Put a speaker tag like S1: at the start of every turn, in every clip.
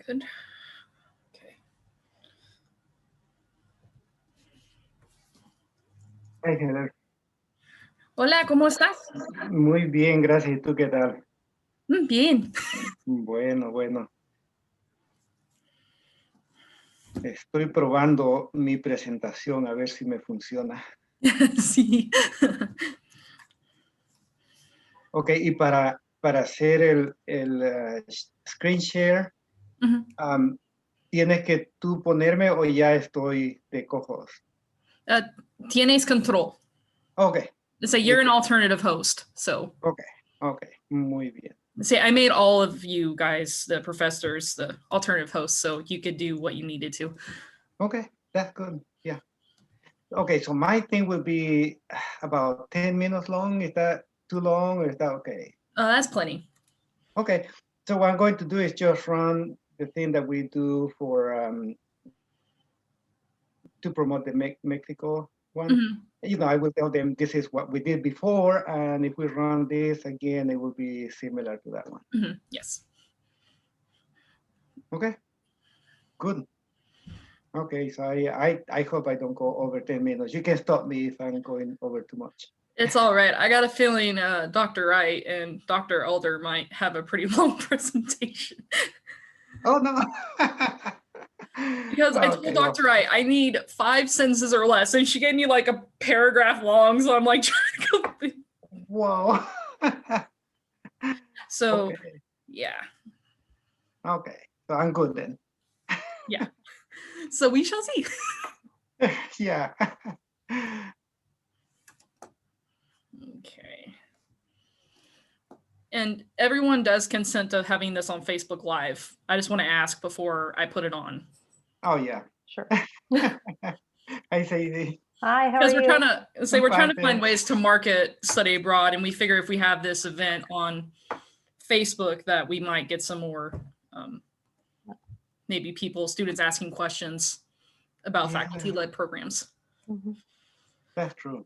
S1: Good. Okay.
S2: Hi, Heather.
S1: Hola, ¿cómo estás?
S2: Muy bien, gracias. ¿Y tú qué tal?
S1: Bien.
S2: Bueno. Estoy probando mi presentación a ver si me funciona.
S1: Sí.
S2: Ok, y para hacer el screen share,
S1: Mhm.
S2: ¿tienes que tú ponerme o ya estoy de cojos?
S1: Tienes control.
S2: Ok,
S1: So you're an alternative host. So
S2: ok, muy bien.
S1: see, I made all of you guys, the professors, the alternative hosts, so you could do what you needed to.
S2: Okay, that's good. Yeah. Okay, so my thing will be about 10 minutes long. Is that too long or is that okay?
S1: That's plenty.
S2: Okay, so what I'm going to do is just run the thing that we do for to promote the Mexico one.
S1: Mhm.
S2: I will tell them this is what we did before, and if we run this again, it will be similar to that one.
S1: Yes.
S2: Okay, good. Okay, so I hope I don't go over 10 minutes. You can stop me if I'm going over too much.
S1: It's all right. I got a feeling Dr. Wright and Dr. Elder might have a pretty long presentation.
S2: Oh, no.
S1: Because I told Dr. Wright I need 5 sentences or less, and she gave me like a paragraph long, so I'm like trying to go.
S2: Whoa.
S1: So,
S2: okay.
S1: yeah.
S2: Okay, so I'm good then.
S1: Yeah. So we shall see.
S2: Yeah.
S1: Okay. And everyone does consent to having this on Facebook Live. I just want to ask before I put it on.
S2: Oh, yeah.
S3: Sure.
S2: I say
S3: Hi, how are
S1: Because
S3: you?
S1: we're trying to find ways to market study abroad, and we figure if we have this event on Facebook that we might get some more maybe students asking questions about faculty-led programs.
S2: That's true.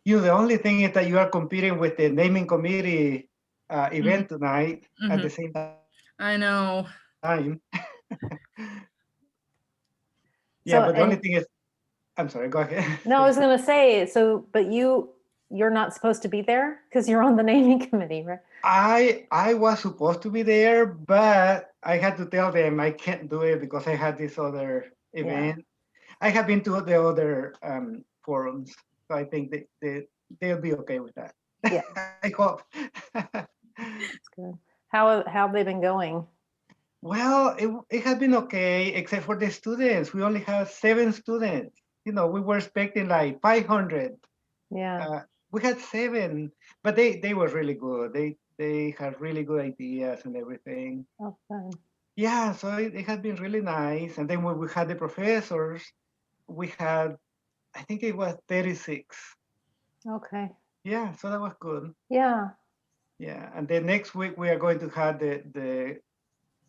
S2: The only thing is that you are competing with the naming committee event tonight at the same time.
S1: I know.
S2: Yeah, but the only thing is, I'm sorry, go ahead.
S3: No, I was going to say, but you're not supposed to be there because you're on the naming committee, right?
S2: I was supposed to be there, but I had to tell them I can't do it because I had this other event. Yeah. I have been to the other forums, so I think they'll be okay with that.
S3: Yeah.
S2: I hope.
S3: That's good. How have they been going?
S2: Well, it has been okay, except for the students. We only have 7 students. We were expecting like 500.
S3: Yeah.
S2: We had 7, but they were really good. They had really good ideas and everything.
S3: Oh, fun.
S2: Yeah, so it has been really nice. And then when we had the professors, we had, I think it was 36.
S3: Okay.
S2: Yeah, so that was good.
S3: Yeah.
S2: Yeah, and then next week we are going to have the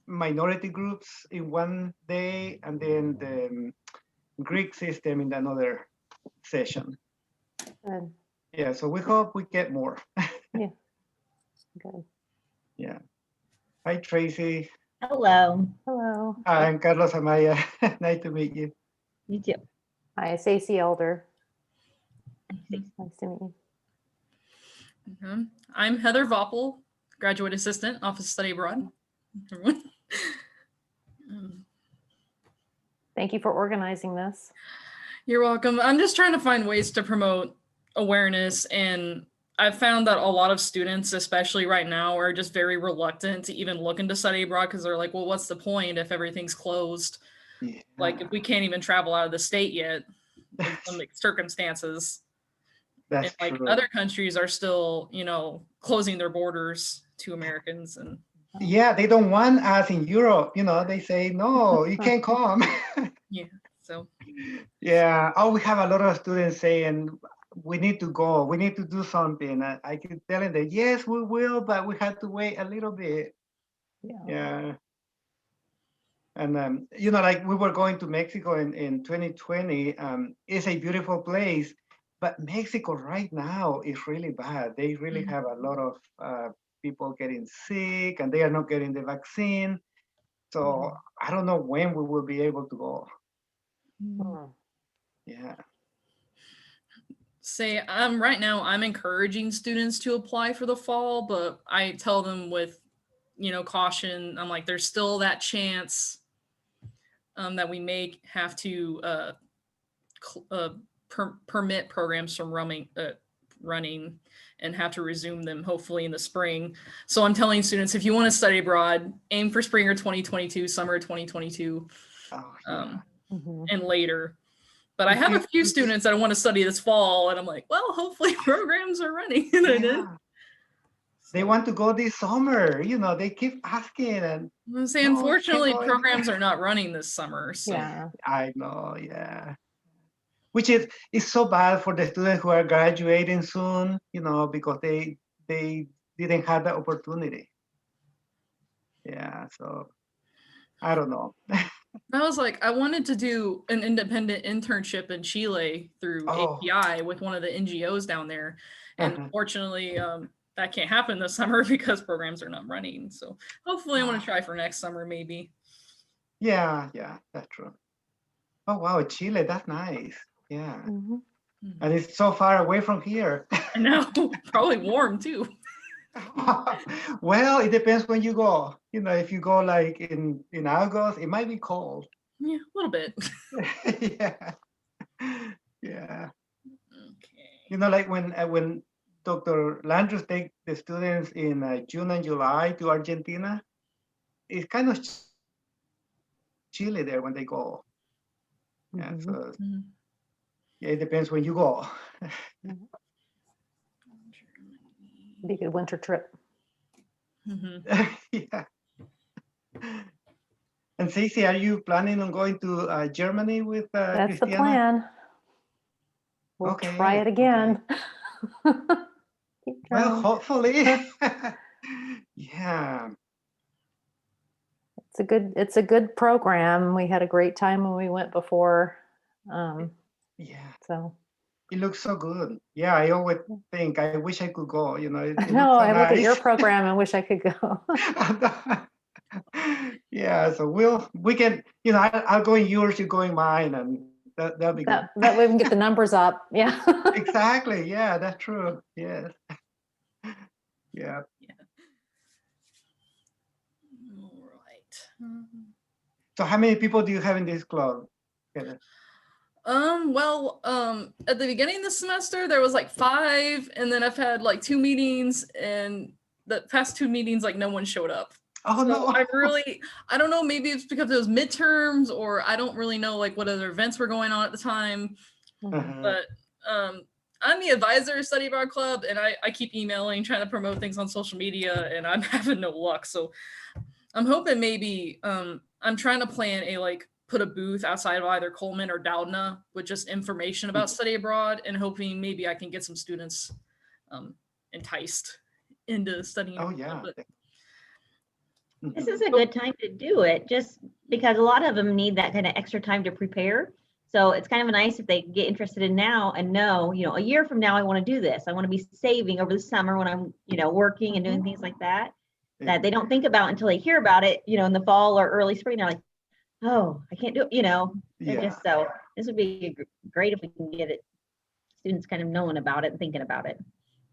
S2: minority groups in one day, and then the Greek system in another session.
S3: Good.
S2: Yeah, so we hope we get more.
S3: Yeah. Good.
S2: Yeah. Hi, Tracy.
S4: Hello.
S3: Hello.
S2: I'm Carlos Amaya. Nice to meet you.
S4: You too.
S3: Hi, Stacey Elder. Nice to meet you.
S1: I'm Heather Voppel, graduate assistant, Office of Study Abroad. Everyone.
S3: Thank you for organizing this.
S1: You're welcome. I'm just trying to find ways to promote awareness, and I've found that a lot of students, especially right now, are just very reluctant to even look into study abroad because they're like, well, what's the point if everything's closed? Yeah. Like if we can't even travel out of the state yet in some circumstances.
S2: That's
S1: and like
S2: true.
S1: Other countries are still, closing their borders to Americans. And
S2: yeah, they don't want us in Europe. They say, no, you can't come.
S1: Yeah. So.
S2: Yeah. Oh, we have a lot of students saying, we need to go. We need to do something. I keep telling them, yes, we will, but we have to wait a little bit. Yeah. And, like we were going to Mexico in 2020. It's a beautiful place, but Mexico right now is really bad. They really have a lot of people getting sick, and they are not getting the vaccine. So I don't know when we will be able to go.
S3: Mm.
S2: Yeah.
S1: Say, right now I'm encouraging students to apply for the fall, but I tell them with, caution. I'm like, there's still that chance that we may have to permit programs from running and have to resume them hopefully in the spring. So I'm telling students, if you want to study abroad, aim for spring or 2022, summer 2022,
S2: Oh, yeah.
S3: Mhm.
S1: and later. But I
S2: If
S1: have a
S2: you-
S1: few students that want to study this fall, and I'm like, well, hopefully programs are running. And it is.
S2: Yeah. They want to go this summer. They keep asking, and
S1: I'm saying,
S2: no, you can't
S1: unfortunately,
S2: go
S1: programs are not running this summer. So
S3: Yeah.
S2: I know, yeah. Which is so bad for the students who are graduating soon, because they didn't have the opportunity. Yeah, so I don't know.
S1: I was like, I wanted to do an independent internship in Chile through
S2: Oh,
S1: API with one of the NGOs down there. And
S2: uh-huh.
S1: fortunately, that can't happen this summer because programs are not running. So hopefully I'm going to try for next summer, maybe.
S2: Yeah, that's true. Oh wow, Chile, that's nice. Yeah,
S3: Mhm.
S2: and it's so far away from here.
S1: I know, probably warm too.
S2: Well, it depends when you go. If you go like in August, it might be cold.
S1: Yeah, a little bit.
S2: Yeah, yeah.
S1: Okay.
S2: Like when Dr. Landrus take the students in June and July to Argentina, it's kind of chilly there when they go. Yeah,
S3: Mhm.
S2: so
S1: Mhm.
S2: yeah, it depends when you go.
S3: Be a good winter trip.
S1: Mhm.
S2: Yeah. And Cece, are you planning on going to Germany with
S3: That's the
S2: Christiana?
S3: plan. We'll
S2: Okay,
S3: try it again. Keep
S2: Well,
S3: trying.
S2: hopefully. Yeah.
S3: It's a good program. We had a great time when we went before.
S2: Yeah.
S3: So
S2: It looks so good. Yeah, I always think I wish I could go. It looks
S3: no,
S2: so
S3: I look at your
S2: nice.
S3: program and wish I could go.
S2: Yeah, so we can, I'll go in yours, you go in mine, and that'll be good.
S3: That way we can get the numbers up. Yeah.
S2: Exactly. Yeah, that's true. Yes. Yeah.
S1: All right.
S2: So how many people do you have in this club? Yeah.
S1: Well, at the beginning of the semester, there was like 5, and then I've had like 2 meetings, and the past 2 meetings, like no one showed up.
S2: Oh,
S1: So
S2: no.
S1: I don't know, maybe it's because it was midterms, or I don't really know like what other events were going on at the time.
S3: Mhm.
S1: But I'm the advisor of Study Abroad Club, and I keep emailing, trying to promote things on social media, and I'm having no luck. So I'm hoping maybe I'm trying to plan put a booth outside of either Coleman or Doudna with just information about study abroad, and hoping maybe I can get some students enticed into studying
S2: Oh,
S1: abroad.
S2: yeah.
S1: But
S4: This is a good time to do it, just because a lot of them need that kind of extra time to prepare. So it's kind of nice if they get interested in now and know, a year from now, I want to do this. I want to be saving over the summer when I'm, working and doing things like that, that they don't think about until they hear about it, in the fall or early spring. They're like, oh, I can't do it, They're
S2: Yeah.
S4: just so this would be great if we can get it, students kind of knowing about it and thinking about it.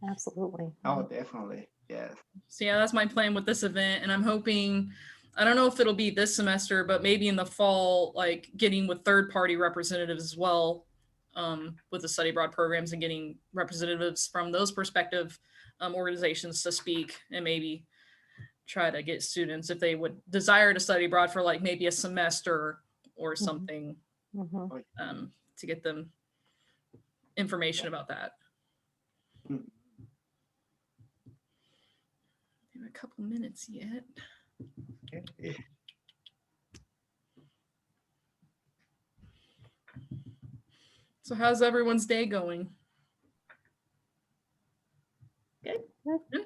S3: Absolutely.
S2: Oh, definitely. Yes.
S1: so yeah, that's my plan with this event, and I'm hoping, I don't know if it'll be this semester, but maybe in the fall, like getting with third-party representatives as well, with the study abroad programs, and getting representatives from those perspective organizations to speak, and maybe try to get students, if they would desire to study abroad for like maybe a semester or something,
S3: Mhm.
S1: to get them information about that.
S2: Mhm.
S1: In a couple minutes yet.
S2: Okay.
S1: So how's everyone's day going?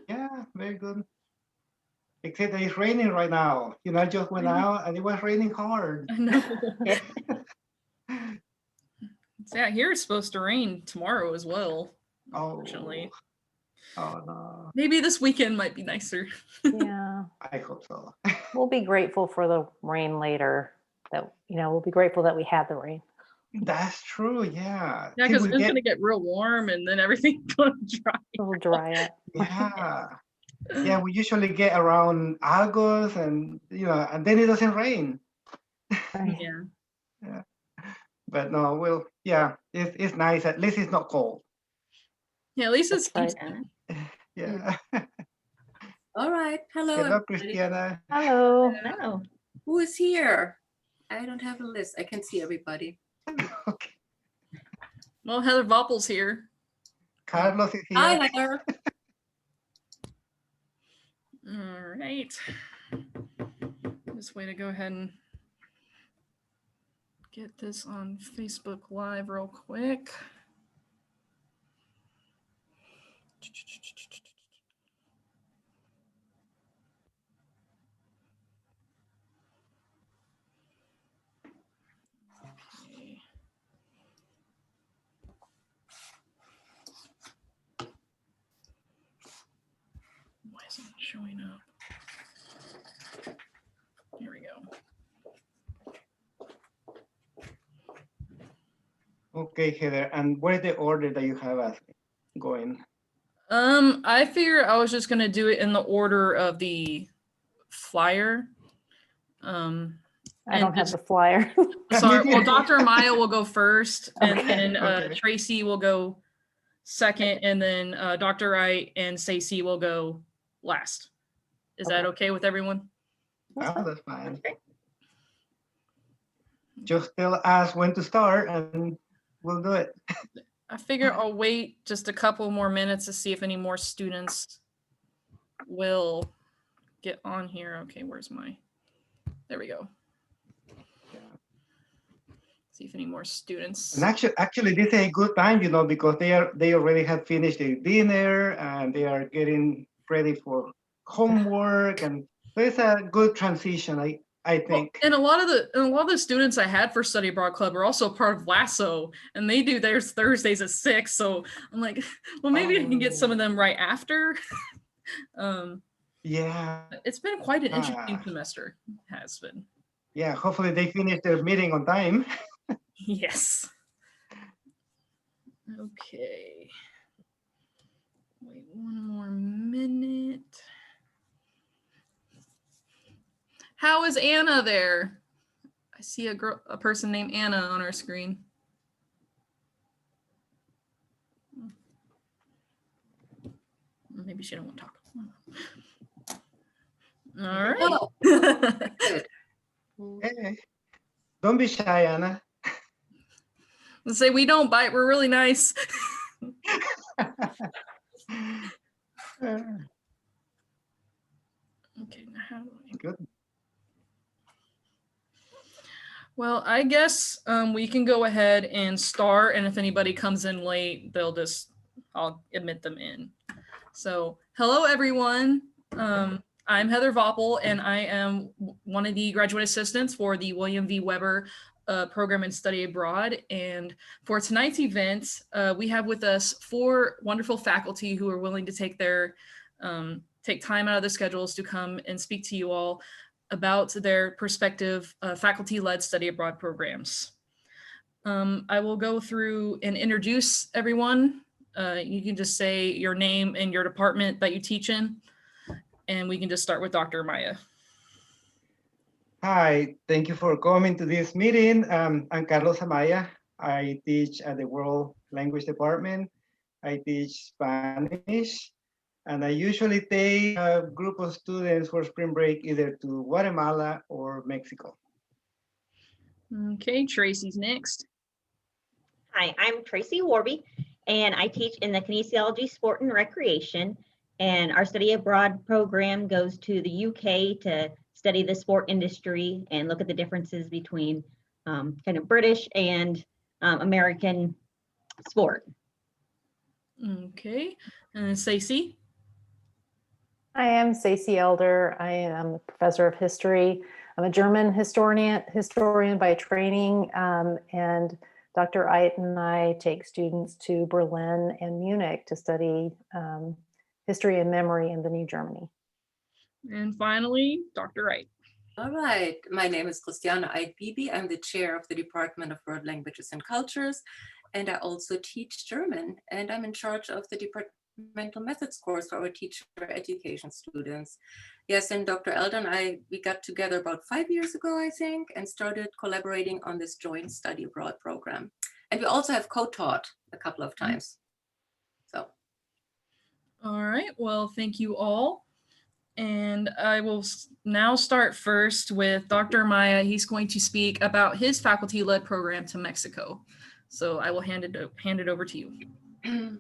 S2: Yeah, very good. Except that it's raining right now. I just went out and it was raining hard.
S1: I know. So yeah, here it's supposed to rain tomorrow as well,
S2: Oh,
S1: unfortunately.
S2: Oh no,
S1: Maybe this weekend might be nicer.
S3: Yeah,
S2: I hope so.
S3: we'll be grateful for the rain later. That, we'll be grateful that we had the rain.
S2: That's true. Yeah.
S1: Yeah,
S2: Till
S1: because
S2: we
S1: it's
S2: get,
S1: gonna get real warm and then everything's gonna dry.
S3: It'll dry up.
S2: yeah. Yeah, we usually get around August and and then it doesn't rain.
S3: Right.
S1: Yeah.
S2: Yeah. But no, well, yeah, it's nice. At least it's not cold.
S1: Yeah, at least it's
S3: That's
S1: decent.
S2: Yeah.
S5: All right. Hello,
S2: Hello,
S5: everybody.
S2: Christiana.
S3: Hello.
S4: Oh,
S5: Who is here? I don't have a list. I can see everybody.
S2: Okay.
S1: Well, Heather Voppel's here.
S2: Carlos is here.
S5: Hi, Heather.
S1: All right. This way to go ahead and get this on Facebook Live real quick. Okay. Why isn't it showing up? Here we go.
S2: Okay, Heather. And where's the order that you have us going?
S1: I figure I was just gonna do it in the order of the flyer.
S3: I don't have the flyer.
S1: Sorry. Well, Dr. Maya will go first, and
S3: Okay.
S1: then
S2: Okay.
S1: Tracy will go second, and then Dr. Wright and Stacey will go last. Is that okay with everyone?
S3: That's
S2: Oh,
S3: fine.
S2: that's fine. Just tell us when to start and we'll do it.
S1: I figure I'll wait just a couple more minutes to see if any more students will get on here. Okay, where's my, there we go. See if any more students.
S2: And actually, this is a good time, because they already have finished their dinner and they are getting ready for homework, and so it's a good transition, I
S1: Well,
S2: think.
S1: and a lot of the students I had for Study Abroad Club are also part of LASSO, and they do theirs Thursdays at 6. So I'm like, well, maybe I can get some of them right after.
S2: Yeah,
S1: It's been quite an interesting
S2: Ah.
S1: semester. It has been.
S2: yeah. Hopefully they finish their meeting on time.
S1: Yes. Okay. Wait one more minute. How is Anna there? I see a person named Anna on our screen. Maybe she don't want to talk. All right.
S5: Oh, good.
S2: Hey, don't be shy, Anna.
S1: Let's say we don't bite. We're really nice. Okay, now how do I?
S2: Good.
S1: Well, I guess we can go ahead and start, and if anybody comes in late, I'll admit them in. So, hello everyone. I'm Heather Voppel, and I am one of the graduate assistants for the William V. Weber Program in Study Abroad. And for tonight's event, we have with us 4 wonderful faculty who are willing to take time out of their schedules to come and speak to you all about their prospective faculty-led study abroad programs. I will go through and introduce everyone. You can just say your name and your department that you teach in, and we can just start with Dr. Maya.
S2: Hi, thank you for coming to this meeting. I'm Carlos Amaya. I teach at the World Language Department. I teach Spanish, and I usually take a group of students for spring break either to Guatemala or Mexico.
S1: Okay, Tracy's next.
S4: hi, I'm Tracy Warby, and I teach in the kinesiology, sport, and recreation. And our study abroad program goes to the UK to study the sport industry and look at the differences between kind of British and American sport.
S1: Okay, and Stacey.
S3: I am Stacey Elder. I am a professor of history. I'm a German historian by training, and Dr. Eit and I take students to Berlin and Munich to study history and memory in the New Germany.
S1: And finally, Dr. Wright.
S5: All right, my name is Christiane Eid-Bibi. I'm the chair of the Department of World Languages and Cultures, and I also teach German, and I'm in charge of the departmental methods course for our teacher education students. Yes, and Dr. Eldon, we got together about 5 years ago, I think, and started collaborating on this joint study abroad program. And we also have co-taught a couple of times. So.
S1: All right, well, thank you all. And I will now start first with Dr. Maya. He's going to speak about his faculty-led program to Mexico. So I will hand it over to you.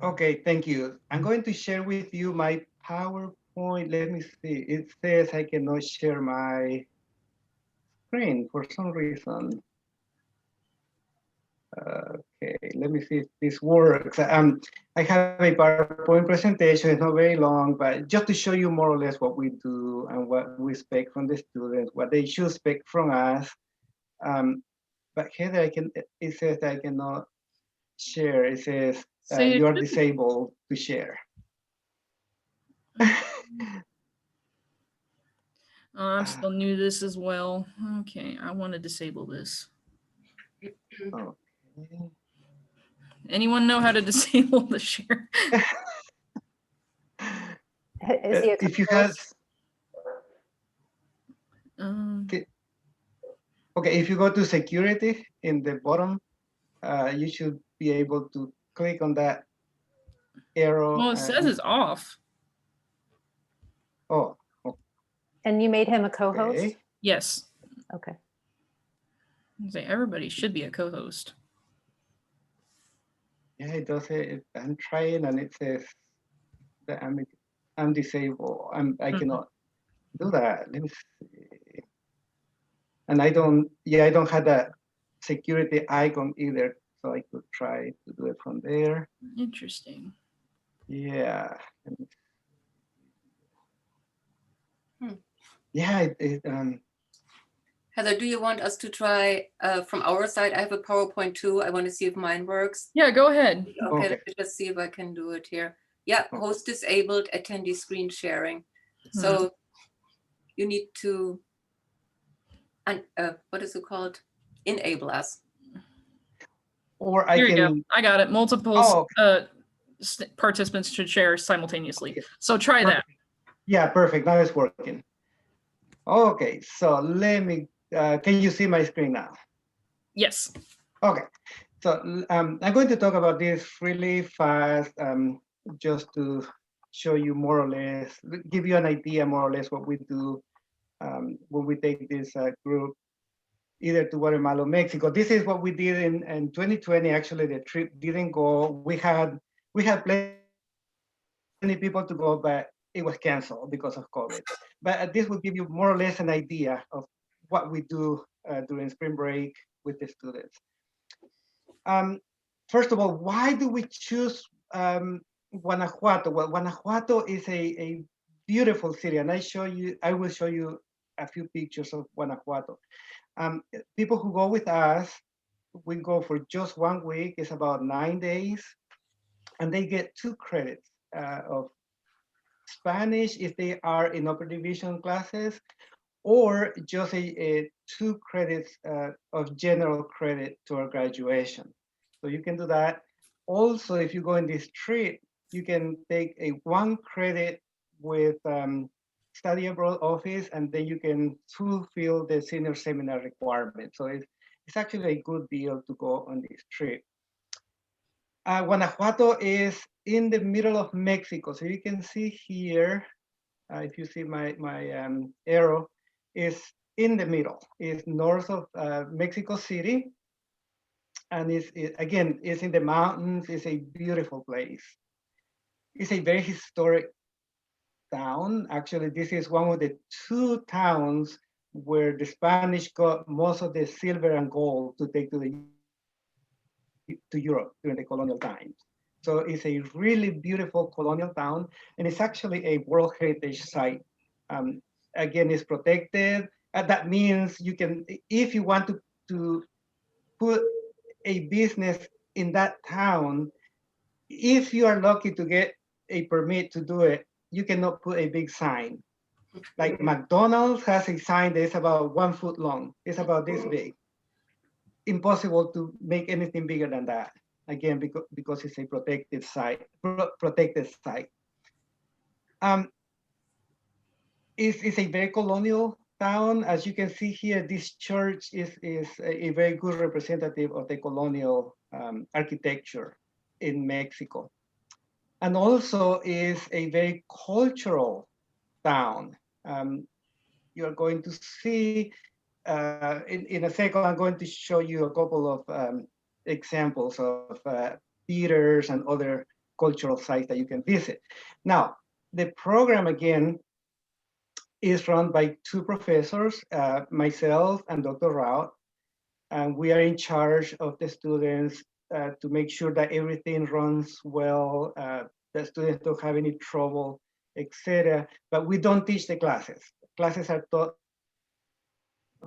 S2: Okay, thank you. I'm going to share with you my PowerPoint. Let me see. It says I cannot share my screen for some reason. Okay, let me see if this works. I have a PowerPoint presentation. It's not very long, but just to show you more or less what we do and what we expect from the students, what they should expect from us. But Heather, it says that I cannot share. It says you are disabled to share.
S1: I'm still new to this as well. Okay, I want to disable this.
S2: Okay.
S1: Anyone know how to disable the share?
S3: Is he a
S2: If you have, okay, if you go to security in the bottom, you should be able to click on that arrow.
S1: Well, it says it's off.
S2: Oh.
S3: And you made him a co-host?
S2: Okay.
S1: Yes.
S3: Okay.
S1: Say everybody should be a co-host.
S2: Yeah, it does say I'm trying, and it says that I'm disabled. I cannot do that. Let me see. And I don't have that security icon either, so I could try to do it from there.
S1: Interesting.
S2: Yeah. Yeah.
S5: Heather, do you want us to try from our side? I have a PowerPoint too. I want to see if mine works.
S1: Yeah, go ahead.
S5: Okay, let me just see if I can do it here. Yeah, host disabled, attendee screen sharing. So you need to, what is it called? Enable us.
S2: Or I
S1: Here you
S2: can.
S1: go. I got it. Multiple participants should share simultaneously. So try that.
S2: Yeah, perfect. Now it's working. Okay, so let me. Can you see my screen now?
S1: Yes.
S2: Okay, so I'm going to talk about this really fast, just to show you more or less, give you an idea more or less what we do when we take this group either to Guatemala or Mexico. This is what we did in 2020. Actually, the trip didn't go. We had plenty people to go, but it was canceled because of COVID. But this will give you more or less an idea of what we do during spring break with the students. First of all, why do we choose Guanajuato? Well, Guanajuato is a beautiful city, and I will show you a few pictures of Guanajuato. People who go with us, we go for just 1 week. It's about 9 days, and they get 2 credits of Spanish if they are in upper division classes, or just a 2 credits of general credit to our graduation. So you can do that. Also, if you go in this trip, you can take a 1 credit with study abroad office, and then you can fulfill the senior seminar requirement. So it's actually a good deal to go on this trip. Guanajuato is in the middle of Mexico. So you can see here, if you see my arrow, is in the middle. It's north of Mexico City. And again, it's in the mountains. It's a beautiful place. It's a very historic town. Actually, this is one of the 2 towns where the Spanish got most of the silver and gold to take to Europe during the colonial times. So it's a really beautiful colonial town, and it's actually a World Heritage Site. Again, it's protected. That means you can, if you want to put a business in that town, if you are lucky to get a permit to do it, you cannot put a big sign. Like McDonald's has a sign that's about 1 foot long. It's about this big. Impossible to make anything bigger than that. Again, because it's a protected site. Protected site. It's a very colonial town. As you can see here, this church is a very good representative of the colonial architecture in Mexico. And also is a very cultural town. You're going to see, in a second, I'm going to show you a couple of examples of theaters and other cultural sites that you can visit. Now, the program, again, is run by two professors, myself and Dr. Rao, and we are in charge of the students to make sure that everything runs well, the students don't have any trouble, etc. But we don't teach the classes. Classes are taught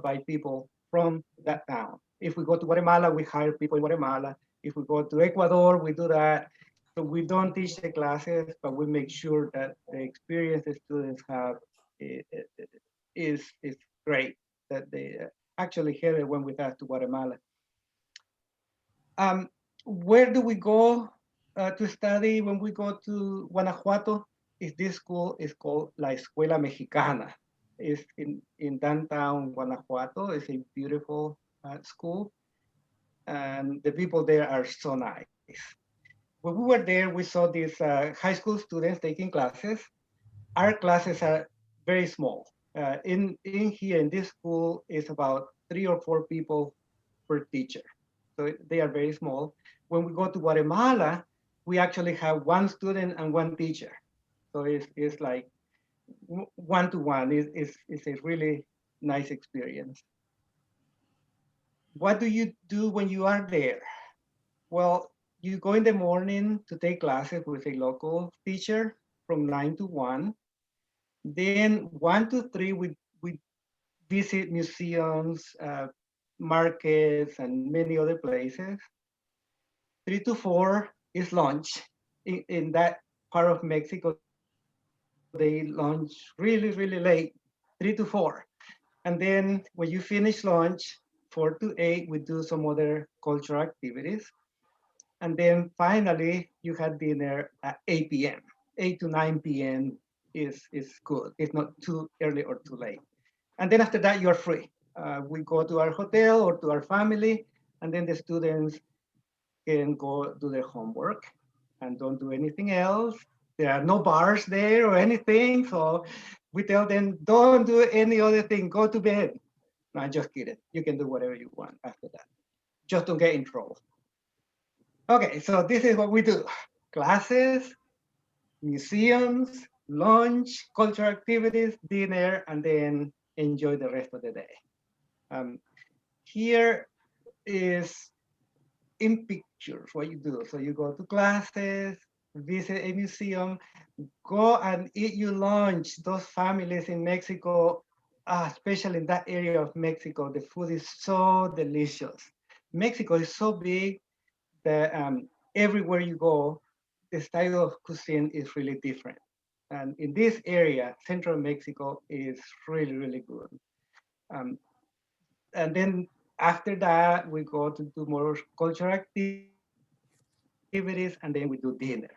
S2: by people from that town. If we go to Guatemala, we hire people in Guatemala. If we go to Ecuador, we do that. So we don't teach the classes, but we make sure that the experience the students have is great, that they actually hear it when we have to Guatemala. Where do we go to study when we go to Guanajuato? This school is called La Escuela Mexicana. It's in downtown Guanajuato. It's a beautiful school, and the people there are so nice. When we were there, we saw these high school students taking classes. Our classes are very small. In here in this school is about 3 or 4 people per teacher. So they are very small. When we go to Guatemala, we actually have 1 student and 1 teacher. So it's like 1-to-1. It's a really nice experience. What do you do when you are there? Well, you go in the morning to take classes with a local teacher from 9 to 1. Then 1 to 3, we visit museums, markets, and many other places. 3 to 4 is lunch. In that part of Mexico, they lunch really, really late, 3 to 4. And then when you finish lunch, 4 to 8, we do some other cultural activities. And then finally, you have dinner at 8 p.m. 8 to 9 p.m. is good. It's not too early or too late. And then after that, you're free. We go to our hotel or to our family, and then the students can go do their homework and don't do anything else. There are no bars there or anything. So we tell them, don't do any other thing, go to bed. No, I'm just kidding. You can do whatever you want after that. Just don't get in trouble. Okay, so this is what we do. Classes, museums, lunch, cultural activities, dinner, and then enjoy the rest of the day. Here is in pictures what you do. So you go to classes, visit a museum, go and eat your lunch. Those families in Mexico, especially in that area of Mexico, the food is so delicious. Mexico is so big that everywhere you go, the style of cuisine is really different. And in this area, central Mexico is really, really good. And then after that, we go to do more cultural activities, and then we do dinner.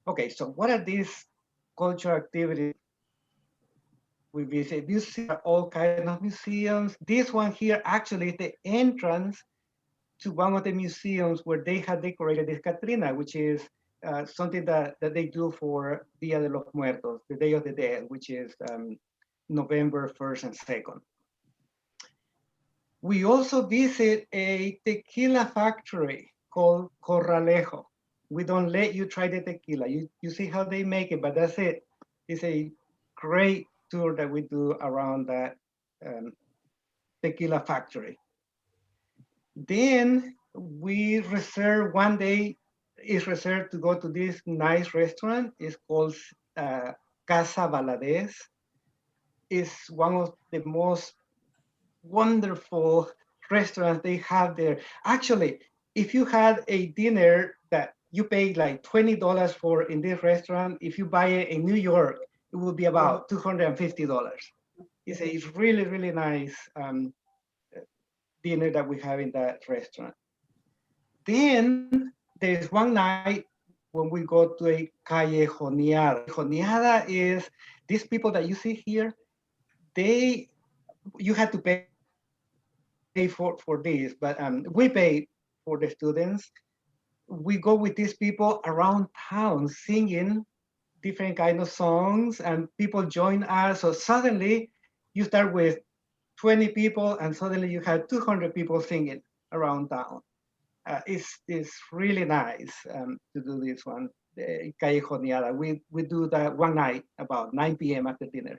S2: Okay, so what are these cultural activities? We visit museums, all kinds of museums. This one here actually is the entrance to one of the museums where they have decorated this Catrina, which is something that they do for Dia de los Muertos, the Day of the Dead, which is November 1st and 2nd. We also visit a tequila factory called Corralejo. We don't let you try the tequila. You see how they make it, but that's it. It's a great tour that we do around that tequila factory. Then we reserve one day is reserved to go to this nice restaurant. It's called Casa Valadez. It's one of the most wonderful restaurants they have there. Actually, if you had a dinner that you pay like $20 for in this restaurant. If you buy it in New York, it will be about $250. It's a really, really nice dinner that we have in that restaurant. Then there's one night when we go to a callejoneada. Callejoneada is these people that you see here, you had to pay for this, but we pay for the students. We go with these people around town singing different kind of songs, and people join us. So suddenly you start with 20 people, and suddenly you have 200 people singing around town. It's really nice to do this one, the callejoneada. We do that one night about 9 p.m. after dinner.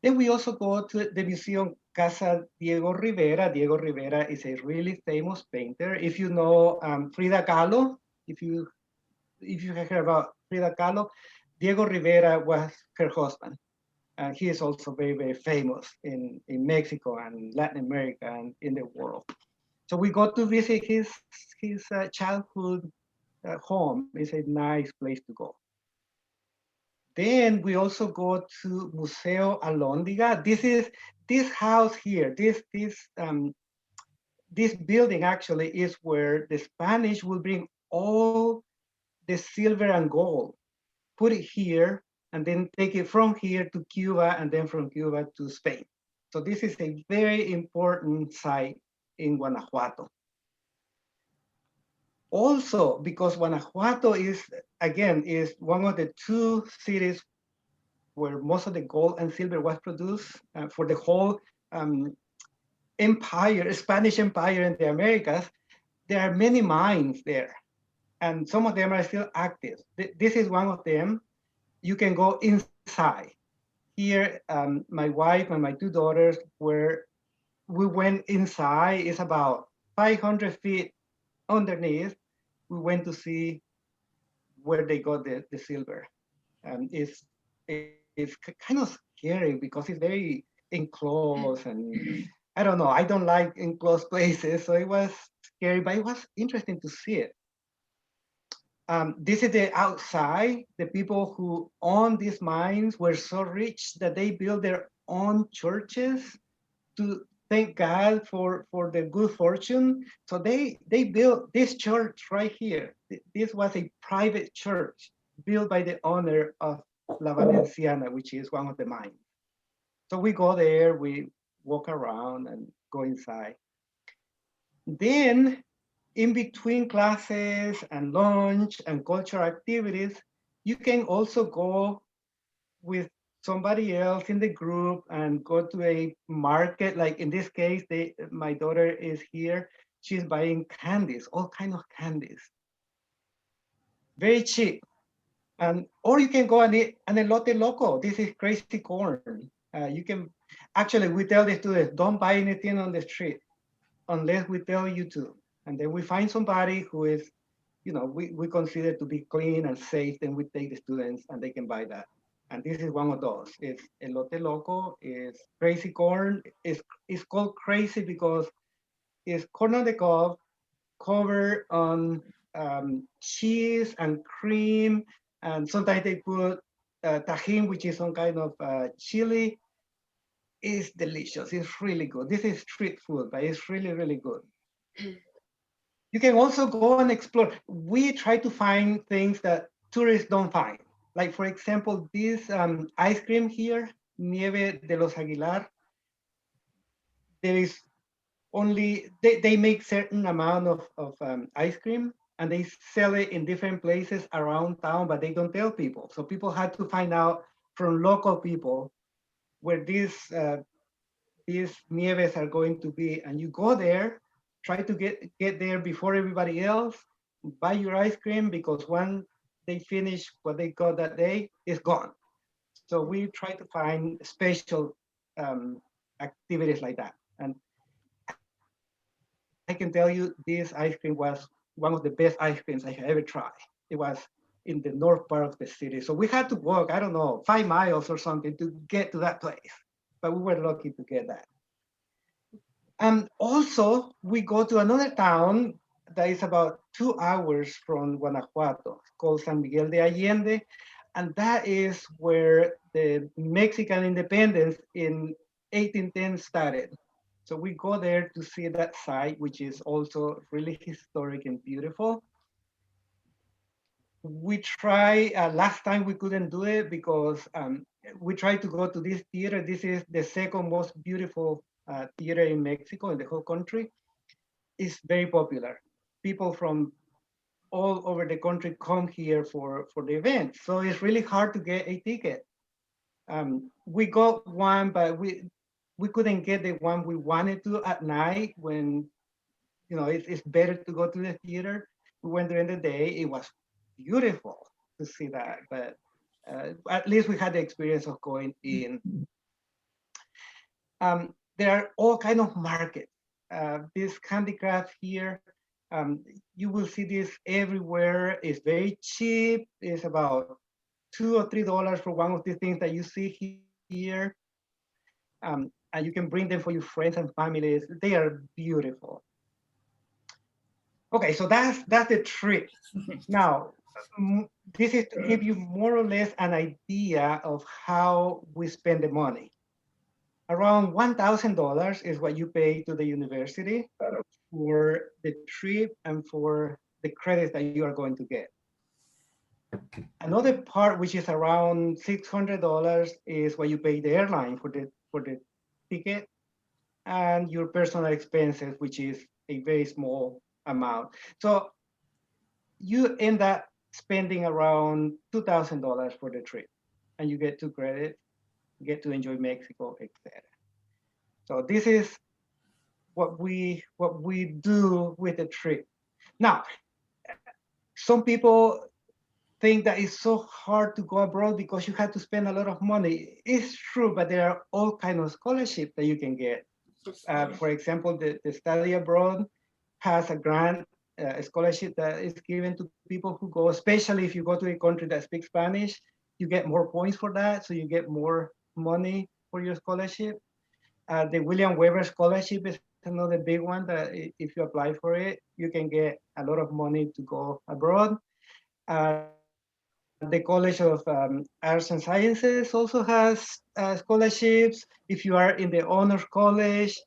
S2: Then we also go to the museum Casa Diego Rivera. Diego Rivera is a really famous painter. If you know Frida Kahlo, if you have heard about Frida Kahlo, Diego Rivera was her husband. And he is also very, very famous in Mexico and Latin America and in the world. So we go to visit his childhood home. It's a nice place to go. Then we also go to Museo Alhóndiga. This house here. This building actually is where the Spanish will bring all the silver and gold, put it here, and then take it from here to Cuba, and then from Cuba to Spain. So this is a very important site in Guanajuato. Also, because Guanajuato is one of the two cities where most of the gold and silver was produced for the whole empire, Spanish empire in the Americas. There are many mines there, and some of them are still active. This is one of them. You can go inside. Here, my wife and my two daughters we went inside. It's about 500 feet underneath. We went to see where they got the silver. It's kind of scary because it's very enclosed, and I don't know. I don't like enclosed places, so it was scary, but it was interesting to see it. This is the outside. The people who own these mines were so rich that they built their own churches to thank God for the good fortune. So they built this church right here. This was a private church built by the owner of La Valenciana, which is one of the mines. So we go there, we walk around and go inside. Then in between classes and lunch and cultural activities, you can also go with somebody else in the group and go to a market. Like in this case, my daughter is here. She's buying candies, all kind of candies, very cheap. Or you can go and eat an elote loco. This is crazy corn. You can actually, we tell the students, don't buy anything on the street unless we tell you to. And then we find somebody who is, we consider to be clean and safe, then we take the students and they can buy that. And this is one of those. It's elote loco, it's crazy corn. It's called crazy because it's corn on the cob covered on cheese and cream. And sometimes they put tajin, which is some kind of chili. It's delicious. It's really good. This is street food, but it's really, really good. You can also go and explore. We try to find things that tourists don't find. Like, for example, this ice cream here, Nieve de los Aguilar, there is only, they make certain amount of ice cream, and they sell it in different places around town, but they don't tell people. So people had to find out from local people where these nieves are going to be, and you go there, try to get there before everybody else, buy your ice cream, because when they finish what they got that day, it's gone. So we try to find special activities like that. And I can tell you this ice cream was one of the best ice creams I have ever tried. It was in the north part of the city. So we had to walk, I don't know, 5 miles or something to get to that place. But we were lucky to get that. And also, we go to another town that is about 2 hours from Guanajuato, called San Miguel de Allende. And that is where the Mexican independence in 1810 started. So we go there to see that site, which is also really historic and beautiful. We try, last time we couldn't do it because we tried to go to this theater. This is the second most beautiful theater in Mexico, in the whole country. It's very popular. People from all over the country come here for the event. So it's really hard to get a ticket. We got one, but we couldn't get the one we wanted to at night when, you know, it's better to go to the theater. We went during the day. It was beautiful to see that, but at least we had the experience of going in. There are all kind of markets. This handicraft here, you will see this everywhere. It's very cheap. It's about $2 or $3 for one of the things that you see here. And you can bring them for your friends and families. They are beautiful. Okay, so that's the trip. Now, this is to give you more or less an idea of how we spend the money. Around $1,000 is what you pay to the university for the trip and for the credits that you are going to get. Another part, which is around $600, is what you pay the airline for the ticket and your personal expenses, which is a very small amount. So you end up spending around $2,000 for the trip, and you get 2 credits, get to enjoy Mexico, etc. So this is what we do with the trip. Now, some people think that it's so hard to go abroad because you have to spend a lot of money. It's true, but there are all kinds of scholarships that you can get. For example, the study abroad has a grant scholarship that is given to people who go, especially if you go to a country that speaks Spanish, you get more points for that, so you get more money for your scholarship. The William Weber Scholarship is another big one that if you apply for it, you can get a lot of money to go abroad. The College of Arts and Sciences also has scholarships. If you are in the honors college,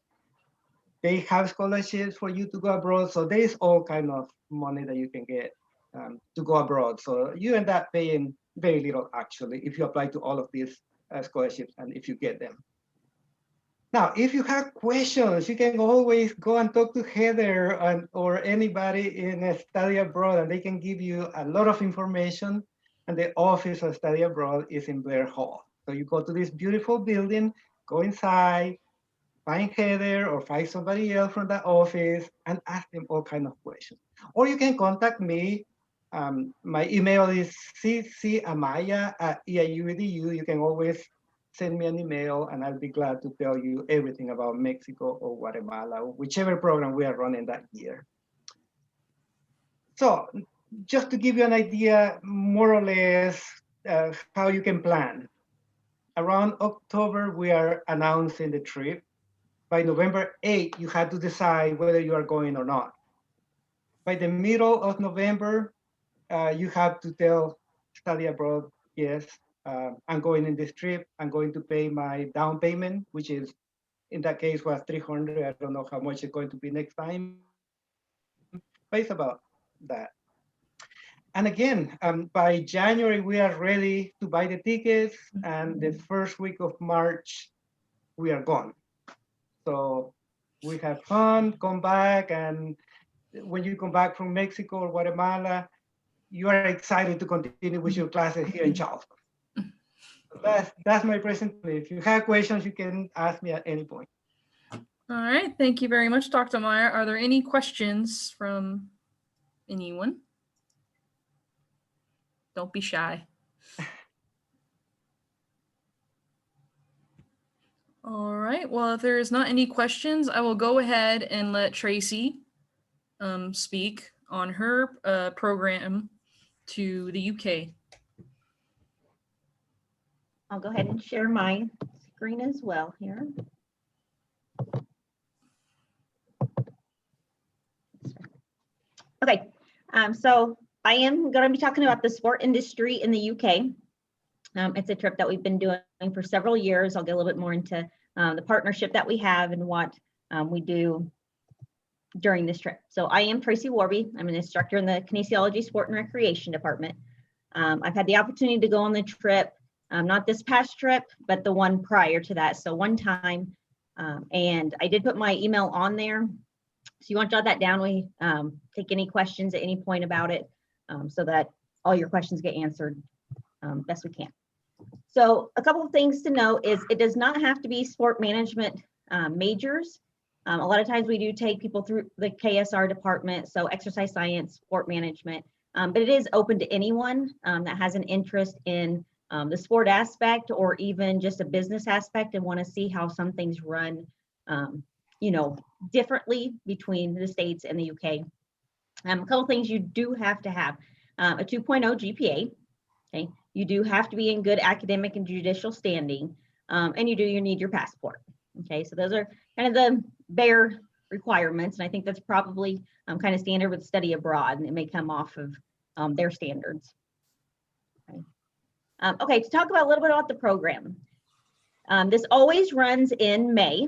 S2: they have scholarships for you to go abroad. So there is all kind of money that you can get to go abroad. So you end up paying very little actually if you apply to all of these scholarships and if you get them. Now, if you have questions, you can always go and talk to Heather or anybody in a study abroad, and they can give you a lot of information. And the office of study abroad is in Blair Hall. So you go to this beautiful building, go inside, find Heather or find somebody else from the office and ask them all kinds of questions. Or you can contact me. My email is ccamaya@eiu.edu. You can always send me an email and I'll be glad to tell you everything about Mexico or Guatemala, or whichever program we are running that year. So just to give you an idea, more or less, how you can plan. Around October, we are announcing the trip. By November 8th, you have to decide whether you are going or not. By the middle of November, you have to tell study abroad, yes, I'm going in this trip. I'm going to pay my down payment, which is, in that case, was $300. I don't know how much it's going to be next time, but it's about that. And again, by January, we are ready to buy the tickets, and the first week of March, we are gone. So we have fun, come back, and when you come back from Mexico or Guatemala, you are excited to continue with your classes here in Charleston. That's my presentation. If you have questions, you can ask me at any point.
S1: All right, thank you very much, Dr. Meyer. Are there any questions from anyone? Don't be shy. All right, well, if there is not any questions, I will go ahead and let Tracy speak on her program to the UK.
S4: I'll go ahead and share my screen as well here. Okay, so I am going to be talking about the sport industry in the UK. It's a trip that we've been doing for several years. I'll get a little bit more into the partnership that we have and what we do during this trip. So I am Tracy Warby. I'm an instructor in the Kinesiology Sport and Recreation Department. I've had the opportunity to go on the trip, not this past trip, but the one prior to that. So one time, and I did put my email on there. So you want to jot that down. We take any questions at any point about it so that all your questions get answered best we can. So a couple of things to note is it does not have to be sport management majors. A lot of times we do take people through the KSR department, so exercise science, sport management, but it is open to anyone that has an interest in the sport aspect or even just a business aspect and want to see how some things run, you know, differently between the States and the UK. A couple things you do have to have, a 2.0 GPA, okay? You do have to be in good academic and judicial standing, and you need your passport, okay? So those are kind of the bare requirements, and I think that's probably kind of standard with study abroad, and it may come off of their standards. Okay. Okay, to talk about a little bit about the program. This always runs in May,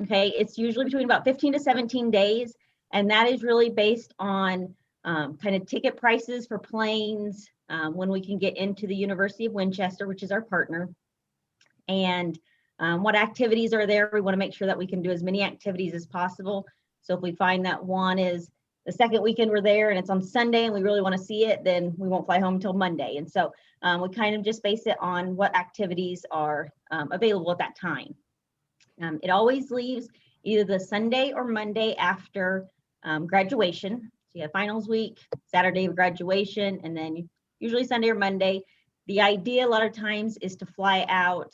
S4: okay? It's usually between about 15 to 17 days, and that is really based on kind of ticket prices for planes, when we can get into the University of Winchester, which is our partner, and what activities are there. We want to make sure that we can do as many activities as possible. So if we find that one is the second weekend we're there and it's on Sunday and we really want to see it, then we won't fly home until Monday. And so we kind of just base it on what activities are available at that time. It always leaves either the Sunday or Monday after graduation. So you have finals week, Saturday of graduation, and then usually Sunday or Monday. The idea a lot of times is to fly out,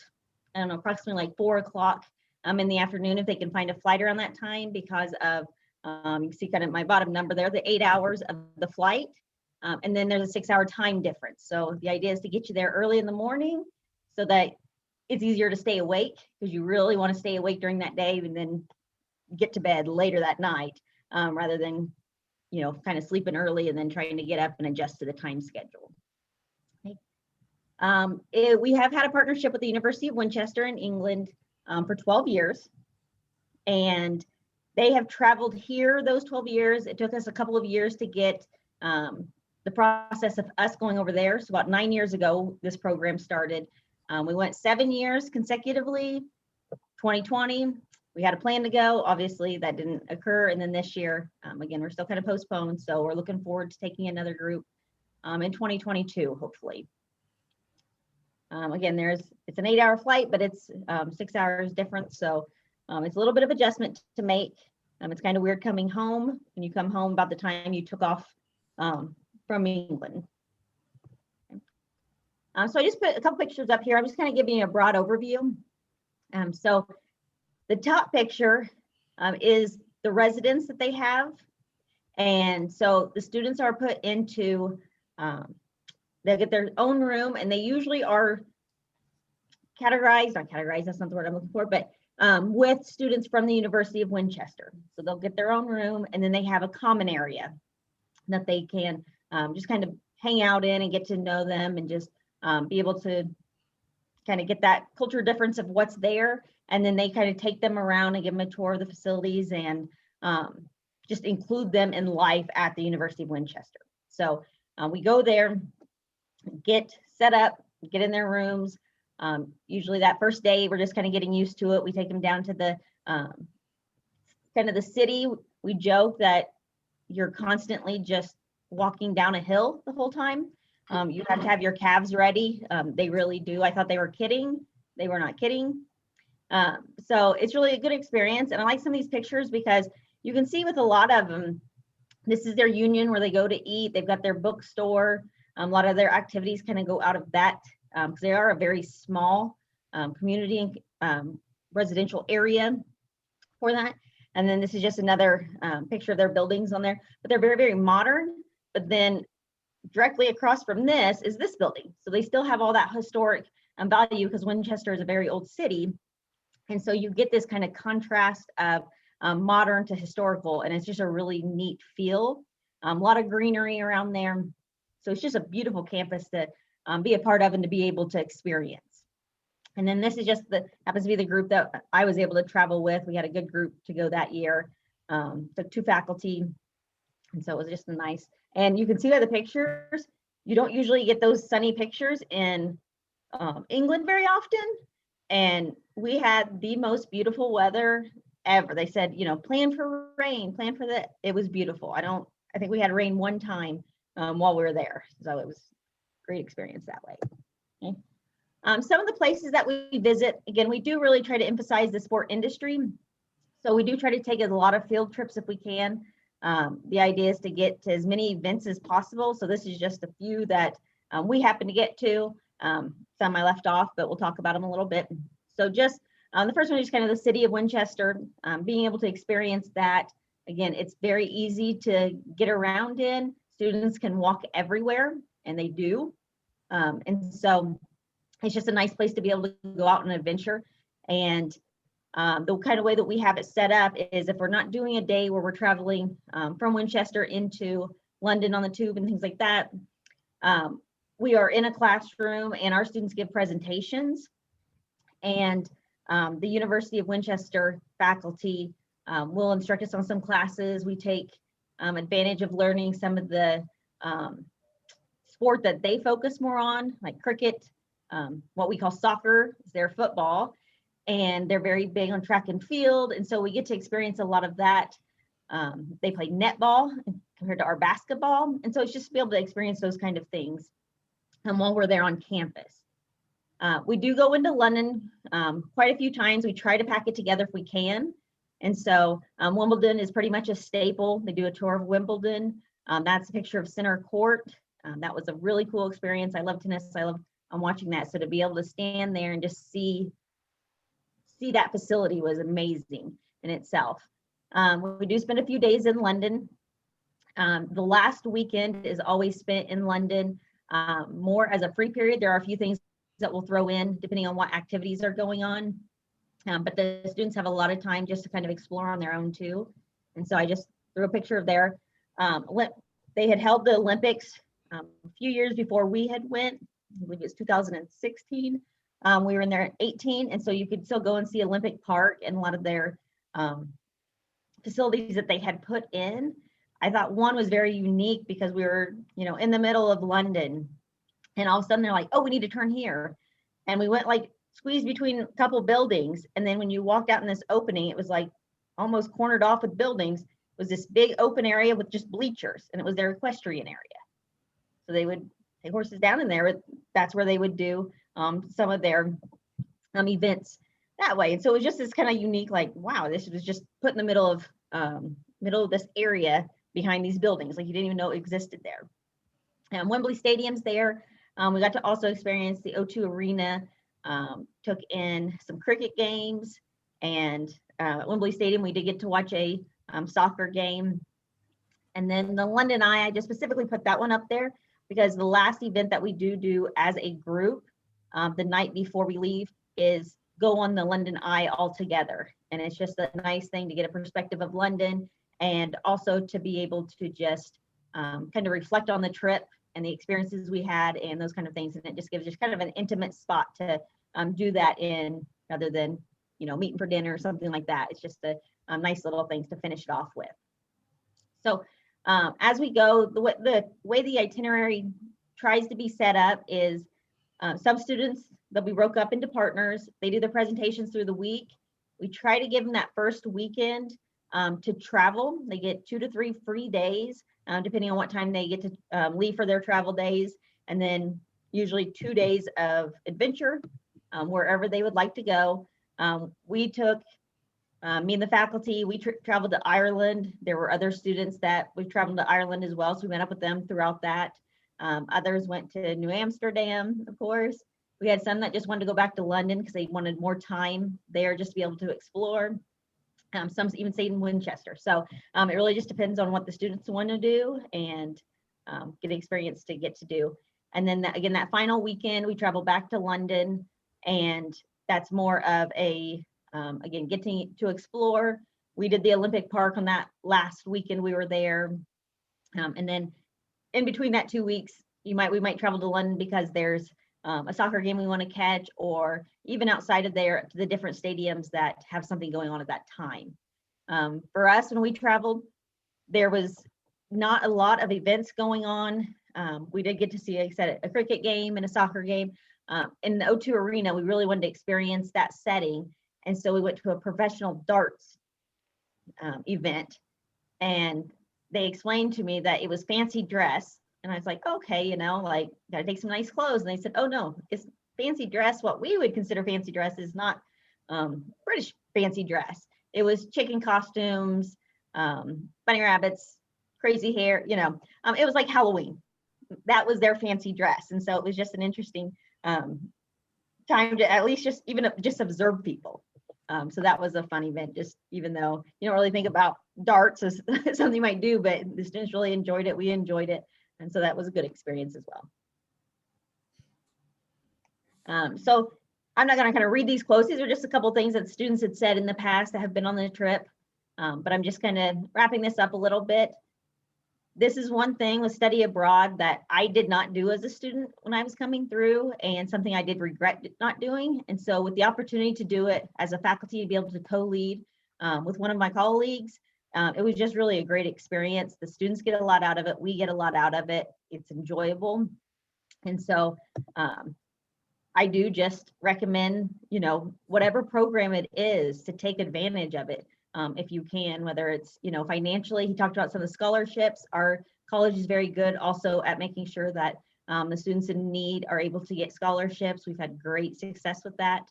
S4: I don't know, approximately like 4 o'clock in the afternoon if they can find a flight around that time because of, you can see kind of my bottom number there, the 8 hours of the flight. And then there's a 6-hour time difference. So the idea is to get you there early in the morning so that it's easier to stay awake because you really want to stay awake during that day and then get to bed later that night rather than, you know, kind of sleeping early and then trying to get up and adjust to the time schedule. Okay. We have had a partnership with the University of Winchester in England for 12 years. And they have traveled here those 12 years. It took us a couple of years to get the process of us going over there. So about 9 years ago, this program started. We went 7 years consecutively. 2020, we had a plan to go. Obviously, that didn't occur. And then this year, again, we're still kind of postponed. So we're looking forward to taking another group in 2022, hopefully. Again, it's an 8-hour flight, but it's 6 hours difference. So it's a little bit of adjustment to make. It's kind of weird coming home when you come home about the time you took off from England. So I just put a couple pictures up here. I'm just kind of giving you a broad overview. So the top picture is the residence that they have. And so the students are put into, they get their own room, and they usually are categorized, not categorized, that's not the word I'm looking for, but with students from the University of Winchester. So they'll get their own room, and then they have a common area that they can just kind of hang out in and get to know them and just be able to kind of get that culture difference of what's there. And then they kind of take them around and give them a tour of the facilities and just include them in life at the University of Winchester. So we go there, get set up, get in their rooms. Usually that first day, we're just kind of getting used to it. We take them down to the kind of the city. We joke that you're constantly just walking down a hill the whole time. You have to have your calves ready. They really do. I thought they were kidding. They were not kidding. So it's really a good experience. And I like some of these pictures because you can see with a lot of them, this is their union where they go to eat. They've got their bookstore. A lot of their activities kind of go out of that because they are a very small community and residential area for that. And then this is just another picture of their buildings on there, but they're very, very modern. But then directly across from this is this building. So they still have all that historic value because Winchester is a very old city. And so you get this kind of contrast of modern to historical, and it's just a really neat feel. A lot of greenery around there. So it's just a beautiful campus to be a part of and to be able to experience. And then this is just happens to be the group that I was able to travel with. We had a good group to go that year. The 2 faculty. And so it was just nice. And you can see by the pictures, you don't usually get those sunny pictures in England very often. And we had the most beautiful weather ever. They said, you know, plan for rain, plan for that. It was beautiful. I think we had rain one time while we were there. So it was a great experience that way. Okay. Some of the places that we visit, again, we do really try to emphasize the sport industry. So we do try to take a lot of field trips if we can. The idea is to get to as many events as possible. So this is just a few that we happen to get to. Some I left off, but we'll talk about them a little bit. So just the first one is kind of the city of Winchester, being able to experience that. Again, it's very easy to get around in. Students can walk everywhere, and they do. And so it's just a nice place to be able to go out on an adventure. And the kind of way that we have it set up is if we're not doing a day where we're traveling from Winchester into London on the tube and things like that, we are in a classroom and our students give presentations, and the University of Winchester faculty will instruct us on some classes. We take advantage of learning some of the sport that they focus more on, like cricket, what we call soccer is their football, and they're very big on track and field. And so we get to experience a lot of that. They play netball compared to our basketball. And so it's just to be able to experience those kind of things while we're there on campus. We do go into London quite a few times. We try to pack it together if we can. And so Wimbledon is pretty much a staple. They do a tour of Wimbledon. That's a picture of center court. That was a really cool experience. I love tennis. I love watching that. So to be able to stand there and just see that facility was amazing in itself. We do spend a few days in London. The last weekend is always spent in London more as a free period. There are a few things that we'll throw in depending on what activities are going on. But the students have a lot of time just to kind of explore on their own too. And so I just threw a picture of there. They had held the Olympics a few years before we had went. I believe it was 2016. We were in there at 18, and so you could still go and see Olympic Park and a lot of their facilities that they had put in. I thought one was very unique because we were, you know, in the middle of London, and all of a sudden they're like, oh, we need to turn here. And we went like squeezed between a couple buildings. And then when you walked out in this opening, it was like almost cornered off with buildings. It was this big open area with just bleachers, and it was their equestrian area. So they would take horses down in there. That's where they would do some of their events that way. And so it was just this kind of unique, like, wow, this was just put in the middle of this area behind these buildings. Like you didn't even know it existed there. Wembley Stadium's there. We got to also experience the O2 Arena, took in some cricket games, and at Wembley Stadium, we did get to watch a soccer game. And then the London Eye, I just specifically put that one up there because the last event that we do as a group the night before we leave is go on the London Eye all together. And it's just a nice thing to get a perspective of London and also to be able to just kind of reflect on the trip and the experiences we had and those kind of things. And it just gives just kind of an intimate spot to do that in rather than, you know, meeting for dinner or something like that. It's just a nice little things to finish it off with. So as we go, the way the itinerary tries to be set up is some students, they'll be broke up into partners. They do their presentations through the week. We try to give them that first weekend to travel. They get 2 to 3 free days, depending on what time they get to leave for their travel days. And then usually 2 days of adventure wherever they would like to go. We took, me and the faculty, we traveled to Ireland. There were other students that we traveled to Ireland as well. So we met up with them throughout that. Others went to New Amsterdam, of course. We had some that just wanted to go back to London because they wanted more time there just to be able to explore. Some even stayed in Winchester. So it really just depends on what the students want to do and get the experience to get to do. And then again, that final weekend, we traveled back to London, and that's more of a, again, getting to explore. We did the Olympic Park on that last weekend we were there. And then in between that 2 weeks, we might travel to London because there's a soccer game we want to catch, or even outside of there to the different stadiums that have something going on at that time. For us, when we traveled, there was not a lot of events going on. We did get to see, like I said, a cricket game and a soccer game. In the O2 Arena, we really wanted to experience that setting. And so we went to a professional darts event, and they explained to me that it was fancy dress. And I was like, okay, you know, like, gotta take some nice clothes. And they said, oh no, it's fancy dress. What we would consider fancy dress is not British fancy dress. It was chicken costumes, bunny rabbits, crazy hair, you know, it was like Halloween. That was their fancy dress. And so it was just an interesting time to at least just observe people. So that was a fun event, just even though you don't really think about darts as something you might do, but the students really enjoyed it. We enjoyed it. And so that was a good experience as well. So I'm not going to kind of read these quotes. These are just a couple things that students had said in the past that have been on the trip. But I'm just kind of wrapping this up a little bit. This is one thing with study abroad that I did not do as a student when I was coming through, and something I did regret not doing. And so with the opportunity to do it as a faculty, to be able to co-lead with one of my colleagues, it was just really a great experience. The students get a lot out of it. We get a lot out of it. It's enjoyable. And so I do just recommend, you know, whatever program it is, to take advantage of it. If you can, whether it's, you know, financially. He talked about some of the scholarships. Our college is very good also at making sure that the students in need are able to get scholarships. We've had great success with that.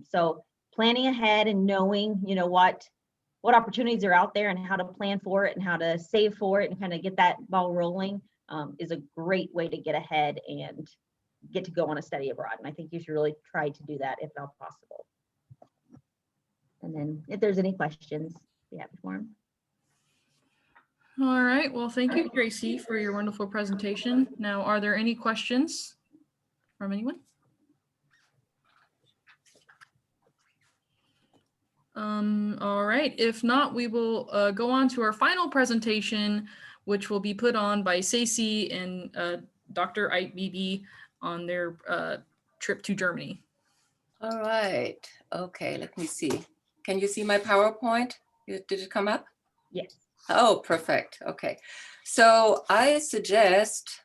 S4: So planning ahead and knowing, you know, what opportunities are out there and how to plan for it and how to save for it and kind of get that ball rolling is a great way to get ahead and get to go on a study abroad. And I think you should really try to do that if not possible. And then if there's any questions, be happy for them.
S1: All right. Well, thank you, Gracie, for your wonderful presentation. Now, are there any questions from anyone? All right. If not, we will go on to our final presentation, which will be put on by Stacey and Dr. IBB on their trip to Germany.
S5: All right. Okay, let me see. Can you see my PowerPoint? Did it come up?
S4: Yes.
S5: Oh, perfect. Okay. So I suggest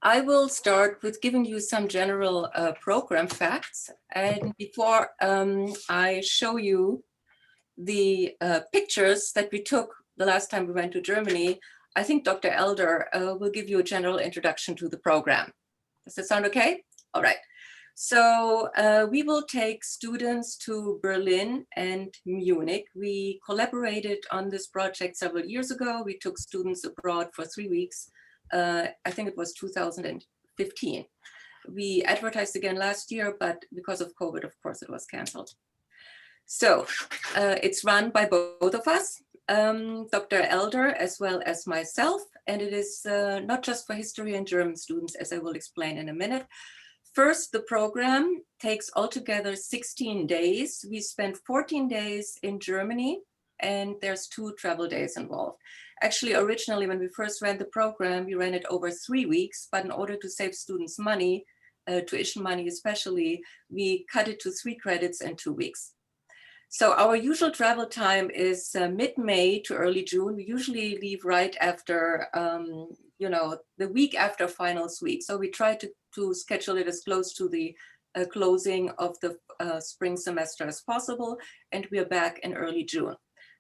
S5: I will start with giving you some general program facts. And before I show you the pictures that we took the last time we went to Germany, I think Dr. Elder will give you a general introduction to the program. Does that sound okay? All right. So we will take students to Berlin and Munich. We collaborated on this project several years ago. We took students abroad for 3 weeks. I think it was 2015. We advertised again last year, but because of COVID, of course, it was canceled. So it's run by both of us, Dr. Elder as well as myself. And it is not just for history and German students, as I will explain in a minute. First, the program takes altogether 16 days. We spent 14 days in Germany, and there's 2 travel days involved. Actually, originally, when we first ran the program, we ran it over 3 weeks, but in order to save students money, tuition money especially, we cut it to 3 credits and 2 weeks. So our usual travel time is mid-May to early June. We usually leave right after, you know, the week after finals week. So we try to schedule it as close to the closing of the spring semester as possible. And we are back in early June.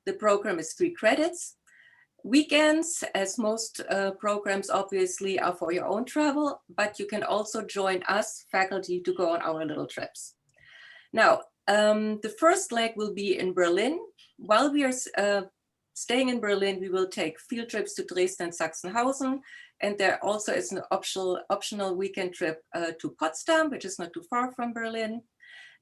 S5: The program is 3 credits. Weekends, as most programs obviously, are for your own travel, but you can also join us, faculty, to go on our little trips. Now, the first leg will be in Berlin. While we are staying in Berlin, we will take field trips to Dresden and Sachsenhausen. And there also is an optional weekend trip to Potsdam, which is not too far from Berlin.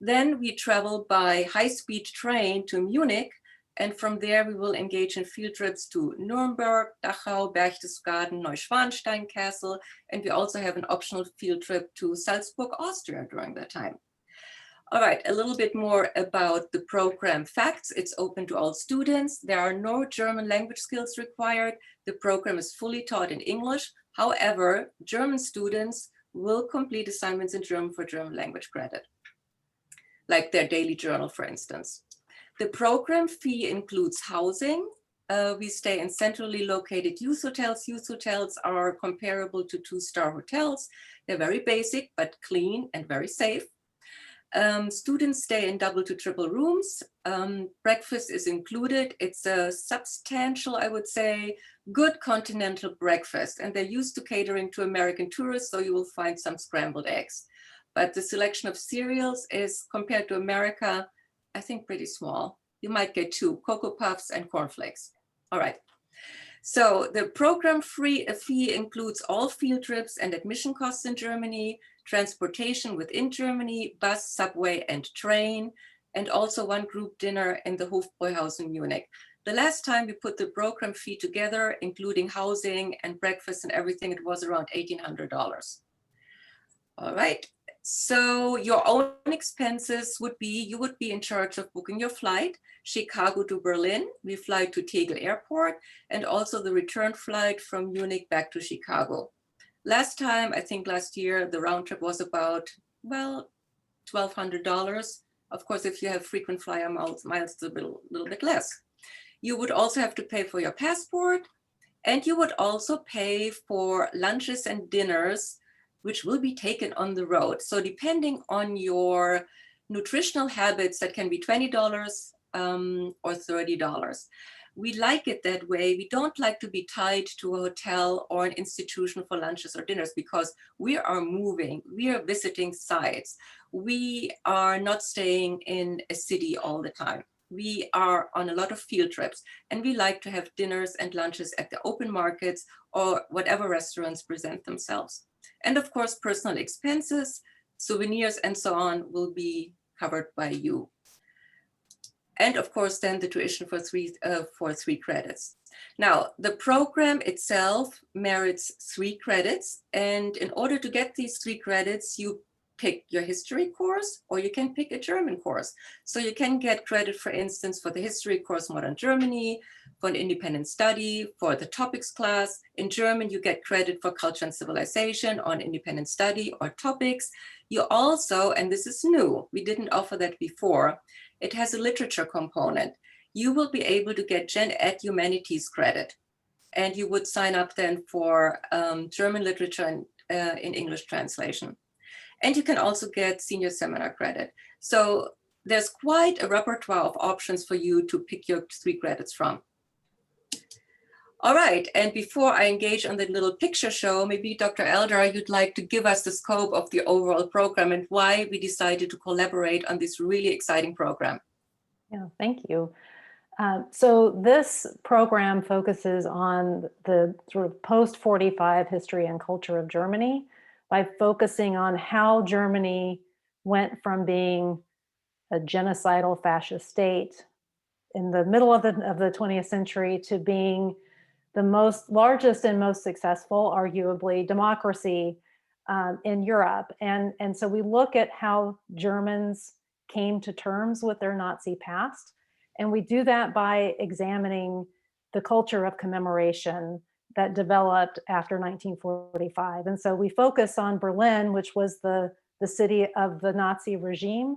S5: Then we travel by high-speed train to Munich. And from there, we will engage in field trips to Nuremberg, Dachau, Berchtesgaden, Neuschwanstein Castle. And we also have an optional field trip to Salzburg, Austria during that time. All right, a little bit more about the program facts. It's open to all students. There are no German language skills required. The program is fully taught in English. However, German students will complete assignments in German for German language credit, like their daily journal, for instance. The program fee includes housing. We stay in centrally located youth hotels. Youth hotels are comparable to 2-star hotels. They're very basic, but clean and very safe. Students stay in double to triple rooms. Breakfast is included. It's a substantial, I would say, good continental breakfast. And they're used to catering to American tourists, so you will find some scrambled eggs. But the selection of cereals is, compared to America, I think pretty small. You might get 2 Cocoa Puffs and cornflakes. All right. So the program fee includes all field trips and admission costs in Germany, transportation within Germany, bus, subway, and train, and also 1 group dinner in the Hofbräuhaus in Munich. The last time we put the program fee together, including housing and breakfast and everything, it was around $1,800. All right. So your own expenses would be, you would be in charge of booking your flight, Chicago to Berlin. We fly to Tegel Airport, and also the return flight from Munich back to Chicago. Last time, I think last year, the round trip was about, well, $1,200. Of course, if you have frequent flyer miles, it's a little bit less. You would also have to pay for your passport, and you would also pay for lunches and dinners, which will be taken on the road. So depending on your nutritional habits, that can be $20 or $30. We like it that way. We don't like to be tied to a hotel or an institution for lunches or dinners, because we are moving, we are visiting sites. We are not staying in a city all the time. We are on a lot of field trips, and we like to have dinners and lunches at the open markets or whatever restaurants present themselves. And of course, personal expenses, souvenirs, and so on will be covered by you. And of course, then the tuition for 3 credits. Now, the program itself merits 3 credits. And in order to get these 3 credits, you pick your history course, or you can pick a German course. So you can get credit, for instance, for the history course, Modern Germany, for an independent study, for the topics class. In German, you get credit for culture and civilization on independent study or topics. You also, and this is new, we didn't offer that before, it has a literature component. You will be able to get Gen Ed Humanities credit, and you would sign up then for German literature in English translation. And you can also get senior seminar credit. So there's quite a repertoire of options for you to pick your 3 credits from. All right, and before I engage on the little picture show, maybe Dr. Elder, you'd like to give us the scope of the overall program and why we decided to collaborate on this really exciting program.
S3: Yeah, thank you. So this program focuses on the sort of post-45 history and culture of Germany by focusing on how Germany went from being a genocidal fascist state in the middle of the 20th century to being the largest and most successful, arguably, democracy in Europe. And so we look at how Germans came to terms with their Nazi past. And we do that by examining the culture of commemoration that developed after 1945. And so we focus on Berlin, which was the city of the Nazi regime,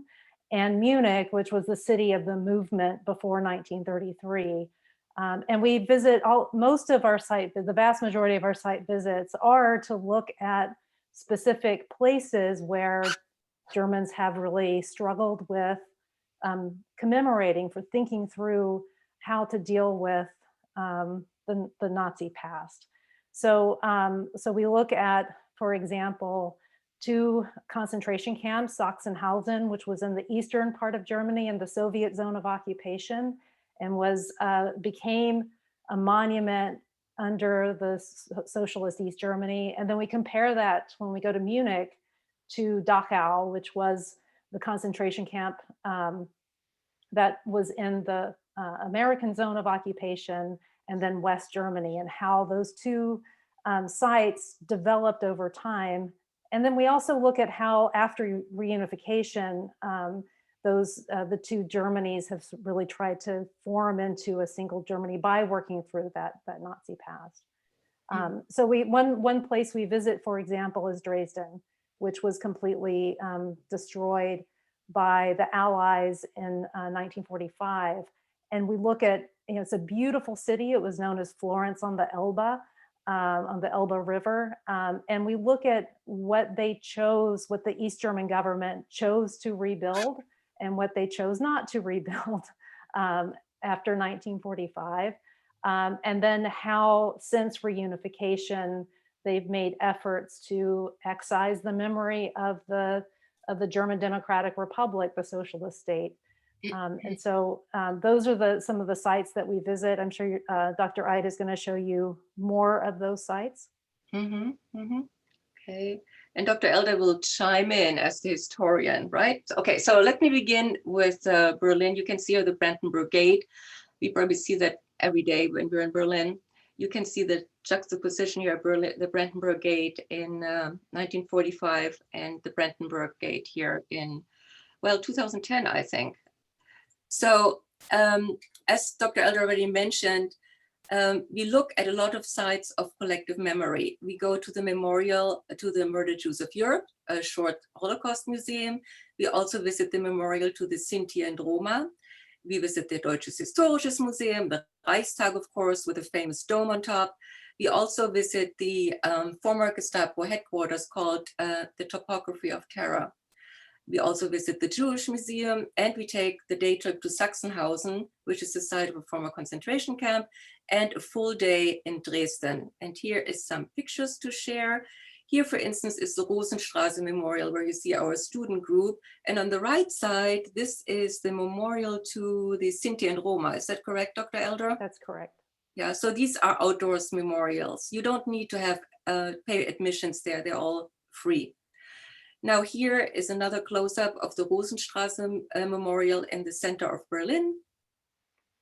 S3: and Munich, which was the city of the movement before 1933. And we visit most of our site, the vast majority of our site visits are to look at specific places where Germans have really struggled with commemorating, for thinking through how to deal with the Nazi past. So, so we look at, for example, 2 concentration camps, Sachsenhausen, which was in the eastern part of Germany in the Soviet zone of occupation, and became a monument under the socialist East Germany. And then we compare that when we go to Munich to Dachau, which was the concentration camp that was in the American zone of occupation, and then West Germany, and how those 2 sites developed over time And then we also look at how after reunification, the two Germanys have really tried to form into a single Germany by working through that Nazi past. So one place we visit, for example, is Dresden, which was completely destroyed by the Allies in 1945. And we look at, it's a beautiful city. It was known as Florence on the Elbe River. And we look at what they chose, what the East German government chose to rebuild and what they chose not to rebuild after 1945. And then how since reunification, they've made efforts to excise the memory of the German Democratic Republic, the socialist state. And so those are some of the sites that we visit. I'm sure Dr. Ida is going to show you more of those sites.
S5: Okay, and Dr. Elder will chime in as the historian, right? Okay, so let me begin with Berlin. You can see here the Brandenburg Gate. We probably see that every day when we're in Berlin. You can see the juxtaposition here, the Brandenburg Gate in 1945 and the Brandenburg Gate here in, well, 2010, I think. So as Dr. Elder already mentioned, we look at a lot of sites of collective memory. We go to the memorial to the murdered Jews of Europe, a short Holocaust museum. We also visit the memorial to the Sinti and Roma. We visit the Deutsches Historisches Museum, the Reichstag, of course, with a famous dome on top. We also visit the former Gestapo headquarters called the Topography of Terror. We also visit the Jewish Museum, and we take the day trip to Sachsenhausen, which is the site of a former concentration camp, and a full day in Dresden. And here is some pictures to share. Here, for instance, is the Rosenstraße Memorial, where you see our student group. And on the right side, this is the memorial to the Sinti and Roma. Is that correct, Dr. Elder?
S3: That's correct.
S5: Yeah, so these are outdoors memorials. You don't need to have pay admissions there. They're all free. Now here is another close-up of the Rosenstraße Memorial in the center of Berlin.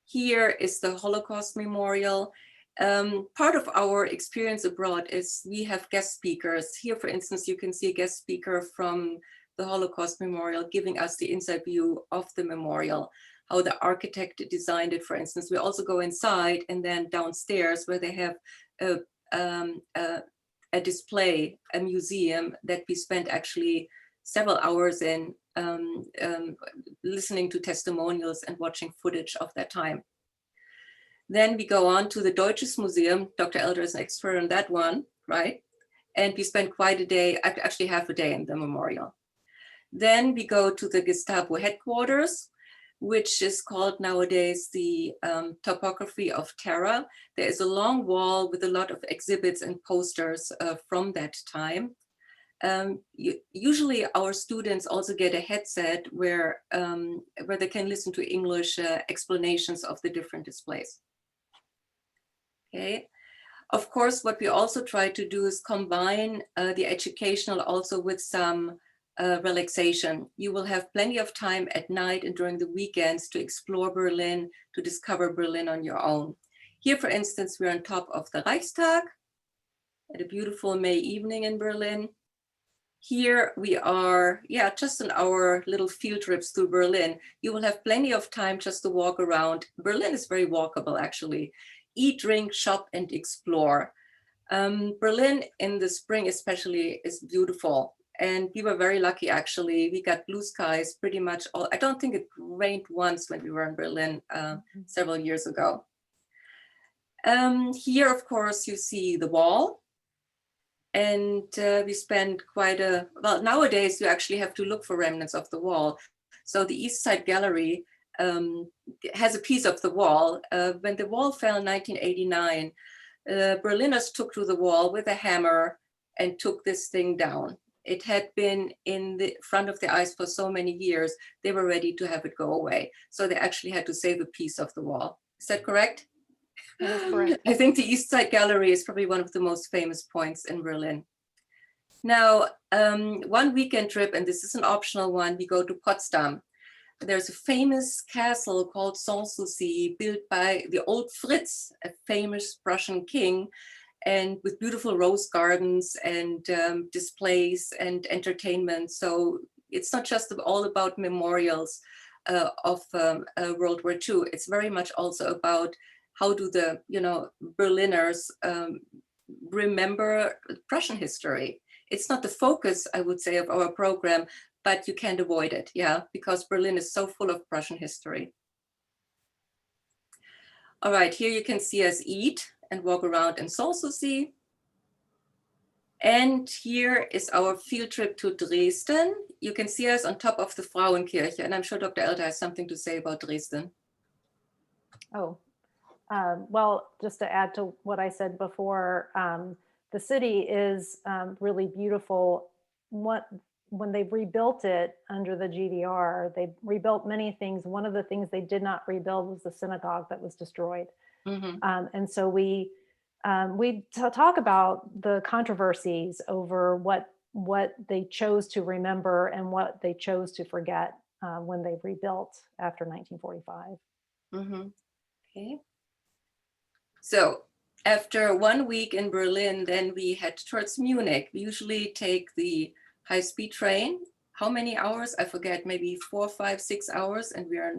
S5: Here is the Holocaust Memorial. Part of our experience abroad is we have guest speakers. Here, for instance, you can see a guest speaker from the Holocaust Memorial giving us the inside view of the memorial, how the architect designed it, for instance. We also go inside and then downstairs where they have a display, a museum that we spent actually several hours in listening to testimonials and watching footage of that time. Then we go on to the Deutsches Museum. Dr. Elder is an expert on that one, right? And we spend quite a day, actually half a day in the memorial. Then we go to the Gestapo headquarters, which is called nowadays the Topography of Terror. There is a long wall with a lot of exhibits and posters from that time. Usually our students also get a headset where they can listen to English explanations of the different displays. Okay. Of course, what we also try to do is combine the educational also with some relaxation. You will have plenty of time at night and during the weekends to explore Berlin, to discover Berlin on your own. Here, for instance, we're on top of the Reichstag at a beautiful May evening in Berlin. Here we are, just on our little field trips through Berlin. You will have plenty of time just to walk around. Berlin is very walkable, actually. Eat, drink, shop, and explore. Berlin in the spring especially is beautiful. And we were very lucky, actually. We got blue skies pretty much all. I don't think it rained once when we were in Berlin several years ago. Here, of course, you see the wall. And we spend well, nowadays you actually have to look for remnants of the wall. So the East Side Gallery has a piece of the wall. When the wall fell in 1989, Berliners took to the wall with a hammer and took this thing down. It had been in the front of the eyes for so many years, they were ready to have it go away. So they actually had to save a piece of the wall. Is that correct?
S3: That is correct.
S5: I think the East Side Gallery is probably one of the most famous points in Berlin. Now, one weekend trip, and this is an optional one, we go to Potsdam. There's a famous castle called Sanssouci built by the old Fritz, a famous Prussian king. and with beautiful rose gardens and displays and entertainment. So it's not just all about memorials of World War II. It's very much also about how do the Berliners remember Prussian history. It's not the focus, I would say, of our program, but you can't avoid it, yeah, because Berlin is so full of Prussian history. All right, here you can see us eat and walk around in Sanssouci. And here is our field trip to Dresden. You can see us on top of the Frauenkirche, and I'm sure Dr. Elder has something to say about Dresden.
S3: Oh, well, just to add to what I said before, the city is really beautiful. When they rebuilt it under the GDR, they rebuilt many things. One of the things they did not rebuild was the synagogue that was destroyed.
S5: Mm-hmm.
S3: And so we talk about the controversies over what they chose to remember and what they chose to forget when they rebuilt after 1945.
S5: Mm-hmm. Okay. So after 1 week in Berlin, then we head towards Munich. We usually take the high-speed train. How many hours? I forget, maybe 4, 5, 6 hours, and we are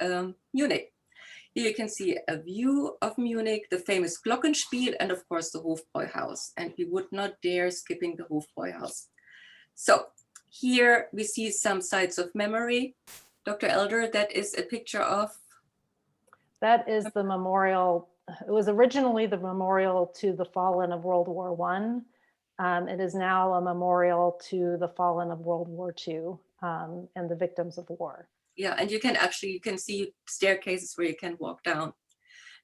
S5: in Munich. Here you can see a view of Munich, the famous Glockenspiel, and of course the Hofbräuhaus. And we would not dare skipping the Hofbräuhaus. So here we see some sites of memory. Dr. Elder, that is a picture of?
S3: That is the memorial. It was originally the memorial to the fallen of World War I. It is now a memorial to the fallen of World War II and the victims of war.
S5: Yeah, and you can see staircases where you can walk down.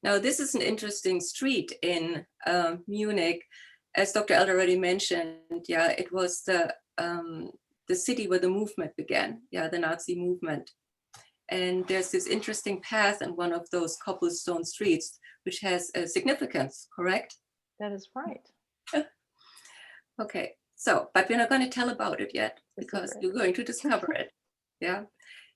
S5: Now, this is an interesting street in Munich. As Dr. Elder already mentioned, yeah, it was the city where the movement began, yeah, the Nazi movement. And there's this interesting path in one of those cobblestone streets, which has a significance, correct?
S3: That is right.
S5: Okay, so, but we're not going to tell about it yet because you're going to discover it, yeah?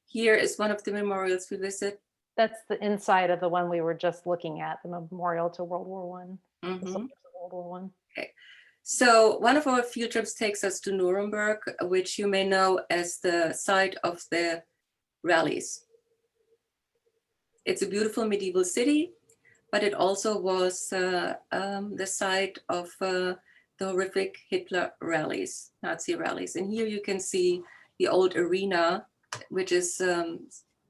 S5: Here is one of the memorials we visit.
S3: That's the inside of the one we were just looking at, the memorial to World War I.
S5: Mm-hmm.
S3: The soldiers of World War I.
S5: Okay, so one of our field trips takes us to Nuremberg, which you may know as the site of the rallies. It's a beautiful medieval city, but it also was the site of the horrific Hitler rallies, Nazi rallies. And here you can see the old arena, which is,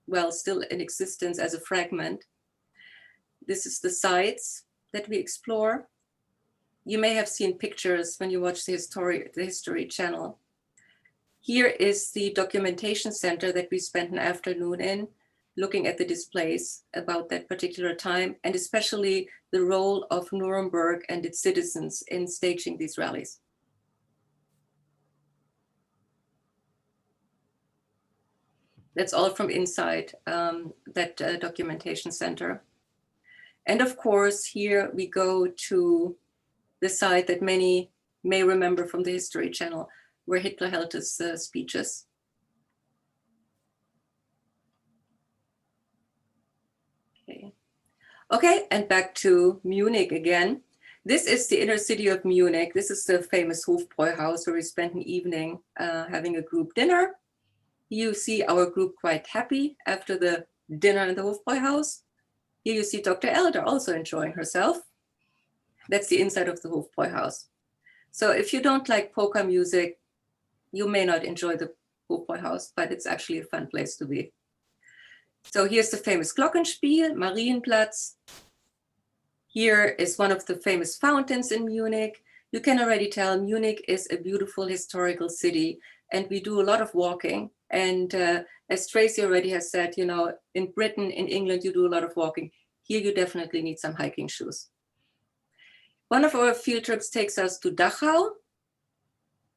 S5: well, still in existence as a fragment. This is the sites that we explore. You may have seen pictures when you watch the History Channel. Here is the documentation center that we spent an afternoon in, looking at the displays about that particular time, and especially the role of Nuremberg and its citizens in staging these rallies. That's all from inside that documentation center. And of course, here we go to the site that many may remember from the History Channel, where Hitler held his speeches. Okay, and back to Munich again. This is the inner city of Munich. This is the famous Hofbräuhaus where we spent an evening having a group dinner. You see our group quite happy after the dinner in the Hofbräuhaus. Here you see Dr. Elder also enjoying herself. That's the inside of the Hofbräuhaus. So if you don't like polka music, you may not enjoy the Hofbräuhaus, but it's actually a fun place to be. So here's the famous Glockenspiel, Marienplatz. Here is one of the famous fountains in Munich. You can already tell Munich is a beautiful historical city, and we do a lot of walking. And as Tracy already has said, you know, in Britain, in England, you do a lot of walking. Here you definitely need some hiking shoes. One of our field trips takes us to Dachau,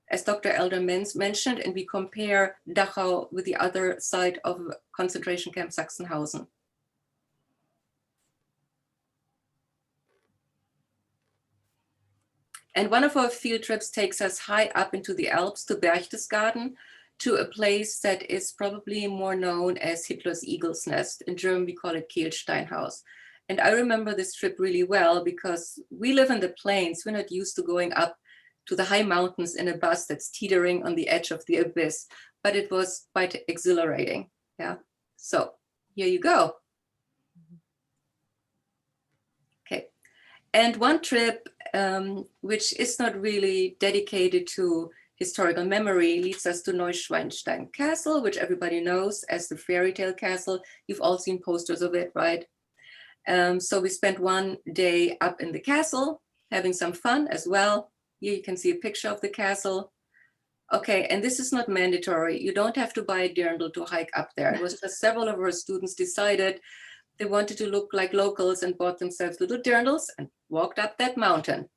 S5: as Dr. Elder mentioned, and we compare Dachau with the other side of concentration camp Sachsenhausen. And one of our field trips takes us high up into the Alps to Berchtesgaden, to a place that is probably more known as Hitler's Eagle's Nest. In German, we call it Kehlsteinhaus. And I remember this trip really well because we live in the plains. We're not used to going up to the high mountains in a bus that's teetering on the edge of the abyss, but it was quite exhilarating. Yeah. So here you go. Okay. And one trip, which is not really dedicated to historical memory, leads us to Neuschwanstein Castle, which everybody knows as the fairy tale castle. You've all seen posters of it, right? So we spent one day up in the castle, having some fun as well. Here you can see a picture of the castle. Okay, and this is not mandatory. You don't have to buy a dirndl to hike up there. It was just several of our students decided they wanted to look like locals and bought themselves little dirndls and walked up that mountain.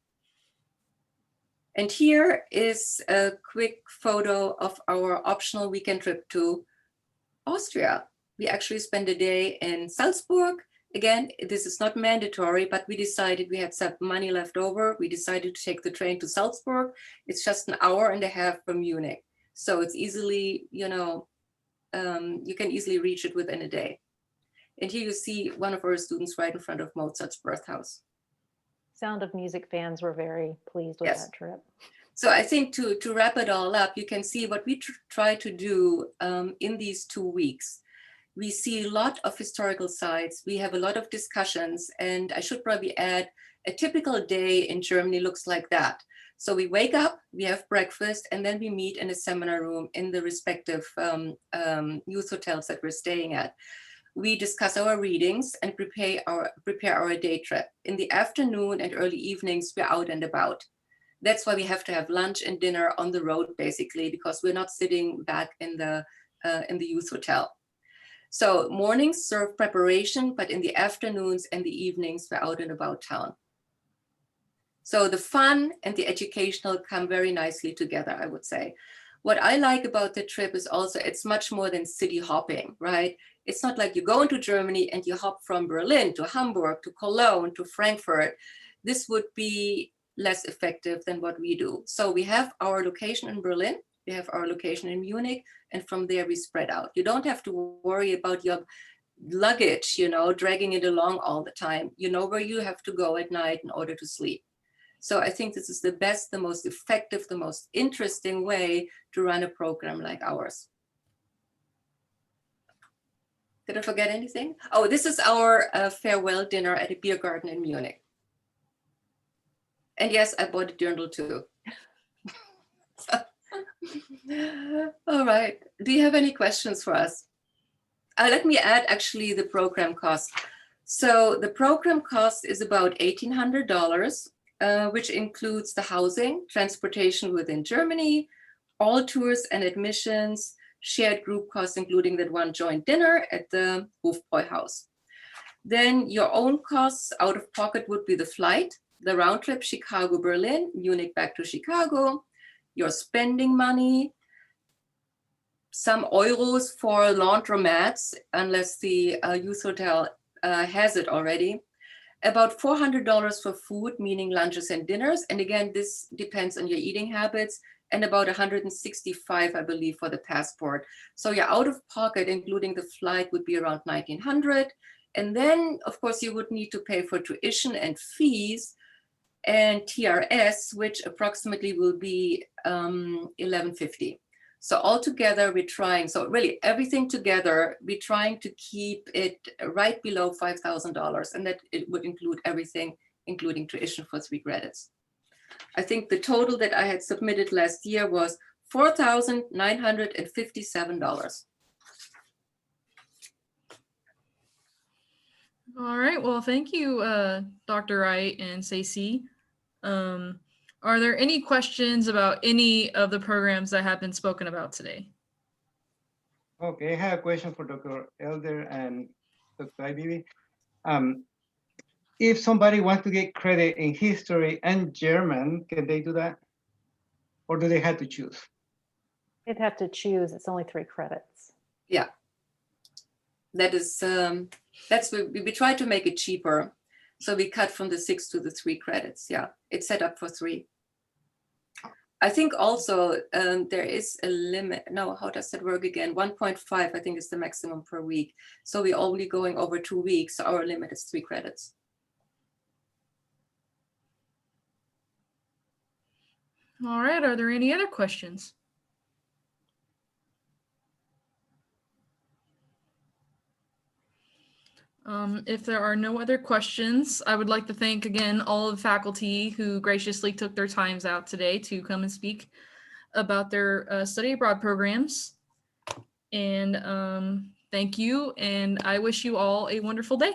S5: And here is a quick photo of our optional weekend trip to Austria. We actually spent a day in Salzburg. Again, this is not mandatory, but we decided we had some money left over. We decided to take the train to Salzburg. It's just an hour and a half from Munich. So it's easily, you know, you can easily reach it within a day. And here you see one of our students right in front of Mozart's birth house.
S3: Sound of Music fans were very pleased with that trip.
S5: So I think to wrap it all up, you can see what we try to do in these 2 weeks. We see a lot of historical sites. We have a lot of discussions, and I should probably add, a typical day in Germany looks like that. So we wake up, we have breakfast, and then we meet in a seminar room in the respective youth hotels that we're staying at. We discuss our readings and prepare our day trip. In the afternoon and early evenings, we're out and about. That's why we have to have lunch and dinner on the road, basically, because we're not sitting back in the youth hotel. So mornings serve preparation, but in the afternoons and the evenings, we're out and about town. So the fun and the educational come very nicely together, I would say. What I like about the trip is also it's much more than city hopping, right? It's not like you go into Germany and you hop from Berlin to Hamburg to Cologne to Frankfurt. This would be less effective than what we do. So we have our location in Berlin, we have our location in Munich, and from there we spread out. You don't have to worry about your luggage, you know, dragging it along all the time. You know where you have to go at night in order to sleep. So I think this is the best, the most effective, the most interesting way to run a program like ours. Did I forget anything? Oh, this is our farewell dinner at a beer garden in Munich. And yes, I bought a dirndl too. All right, do you have any questions for us? Let me add actually the program cost. So the program cost is about $1,800, which includes the housing, transportation within Germany, all tours and admissions, shared group costs, including that one joint dinner at the Hofbräuhaus. Then your own costs out of pocket would be the flight, the round trip Chicago-Berlin, Munich back to Chicago, your spending money, some euros for laundromats, unless the youth hotel has it already, about $400 for food, meaning lunches and dinners. And again, this depends on your eating habits, and about $165, I believe, for the passport. So your out of pocket, including the flight, would be around $1,900. And then, of course, you would need to pay for tuition and fees and TRS, which approximately will be $1,150. So altogether, we're trying, so really everything together, we're trying to keep it right below $5,000, and that it would include everything, including tuition for 3 credits. I think the total that I had submitted last year was $4,957.
S1: All right, well, thank you, Dr. Wright and Stacey. Are there any questions about any of the programs that have been spoken about today?
S2: Okay, I have a question for Dr. Elder and Dr. IBB. If somebody wants to get credit in history and German, can they do that? Or do they have to choose?
S3: They'd have to choose. It's only 3 credits.
S5: Yeah. That is, that's, we try to make it cheaper. So we cut from the 6 to the 3 credits. Yeah, it's set up for 3. I think also there is a limit. No, how does that work again? 1.5, I think, is the maximum per week. So we're only going over 2 weeks. So our limit is 3 credits.
S1: All right, are there any other questions? If there are no other questions, I would like to thank again all of the faculty who graciously took their times out today to come and speak about their study abroad programs. And thank you, and I wish you all a wonderful day.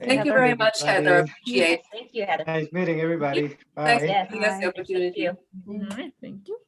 S5: Thank you very much, Heather. Appreciate it.
S4: Thank you, Heather.
S2: Nice meeting everybody.
S5: Thanks
S2: Bye.
S5: for giving us the
S3: Bye.
S5: opportunity.
S4: Thank you.
S1: All right, thank you.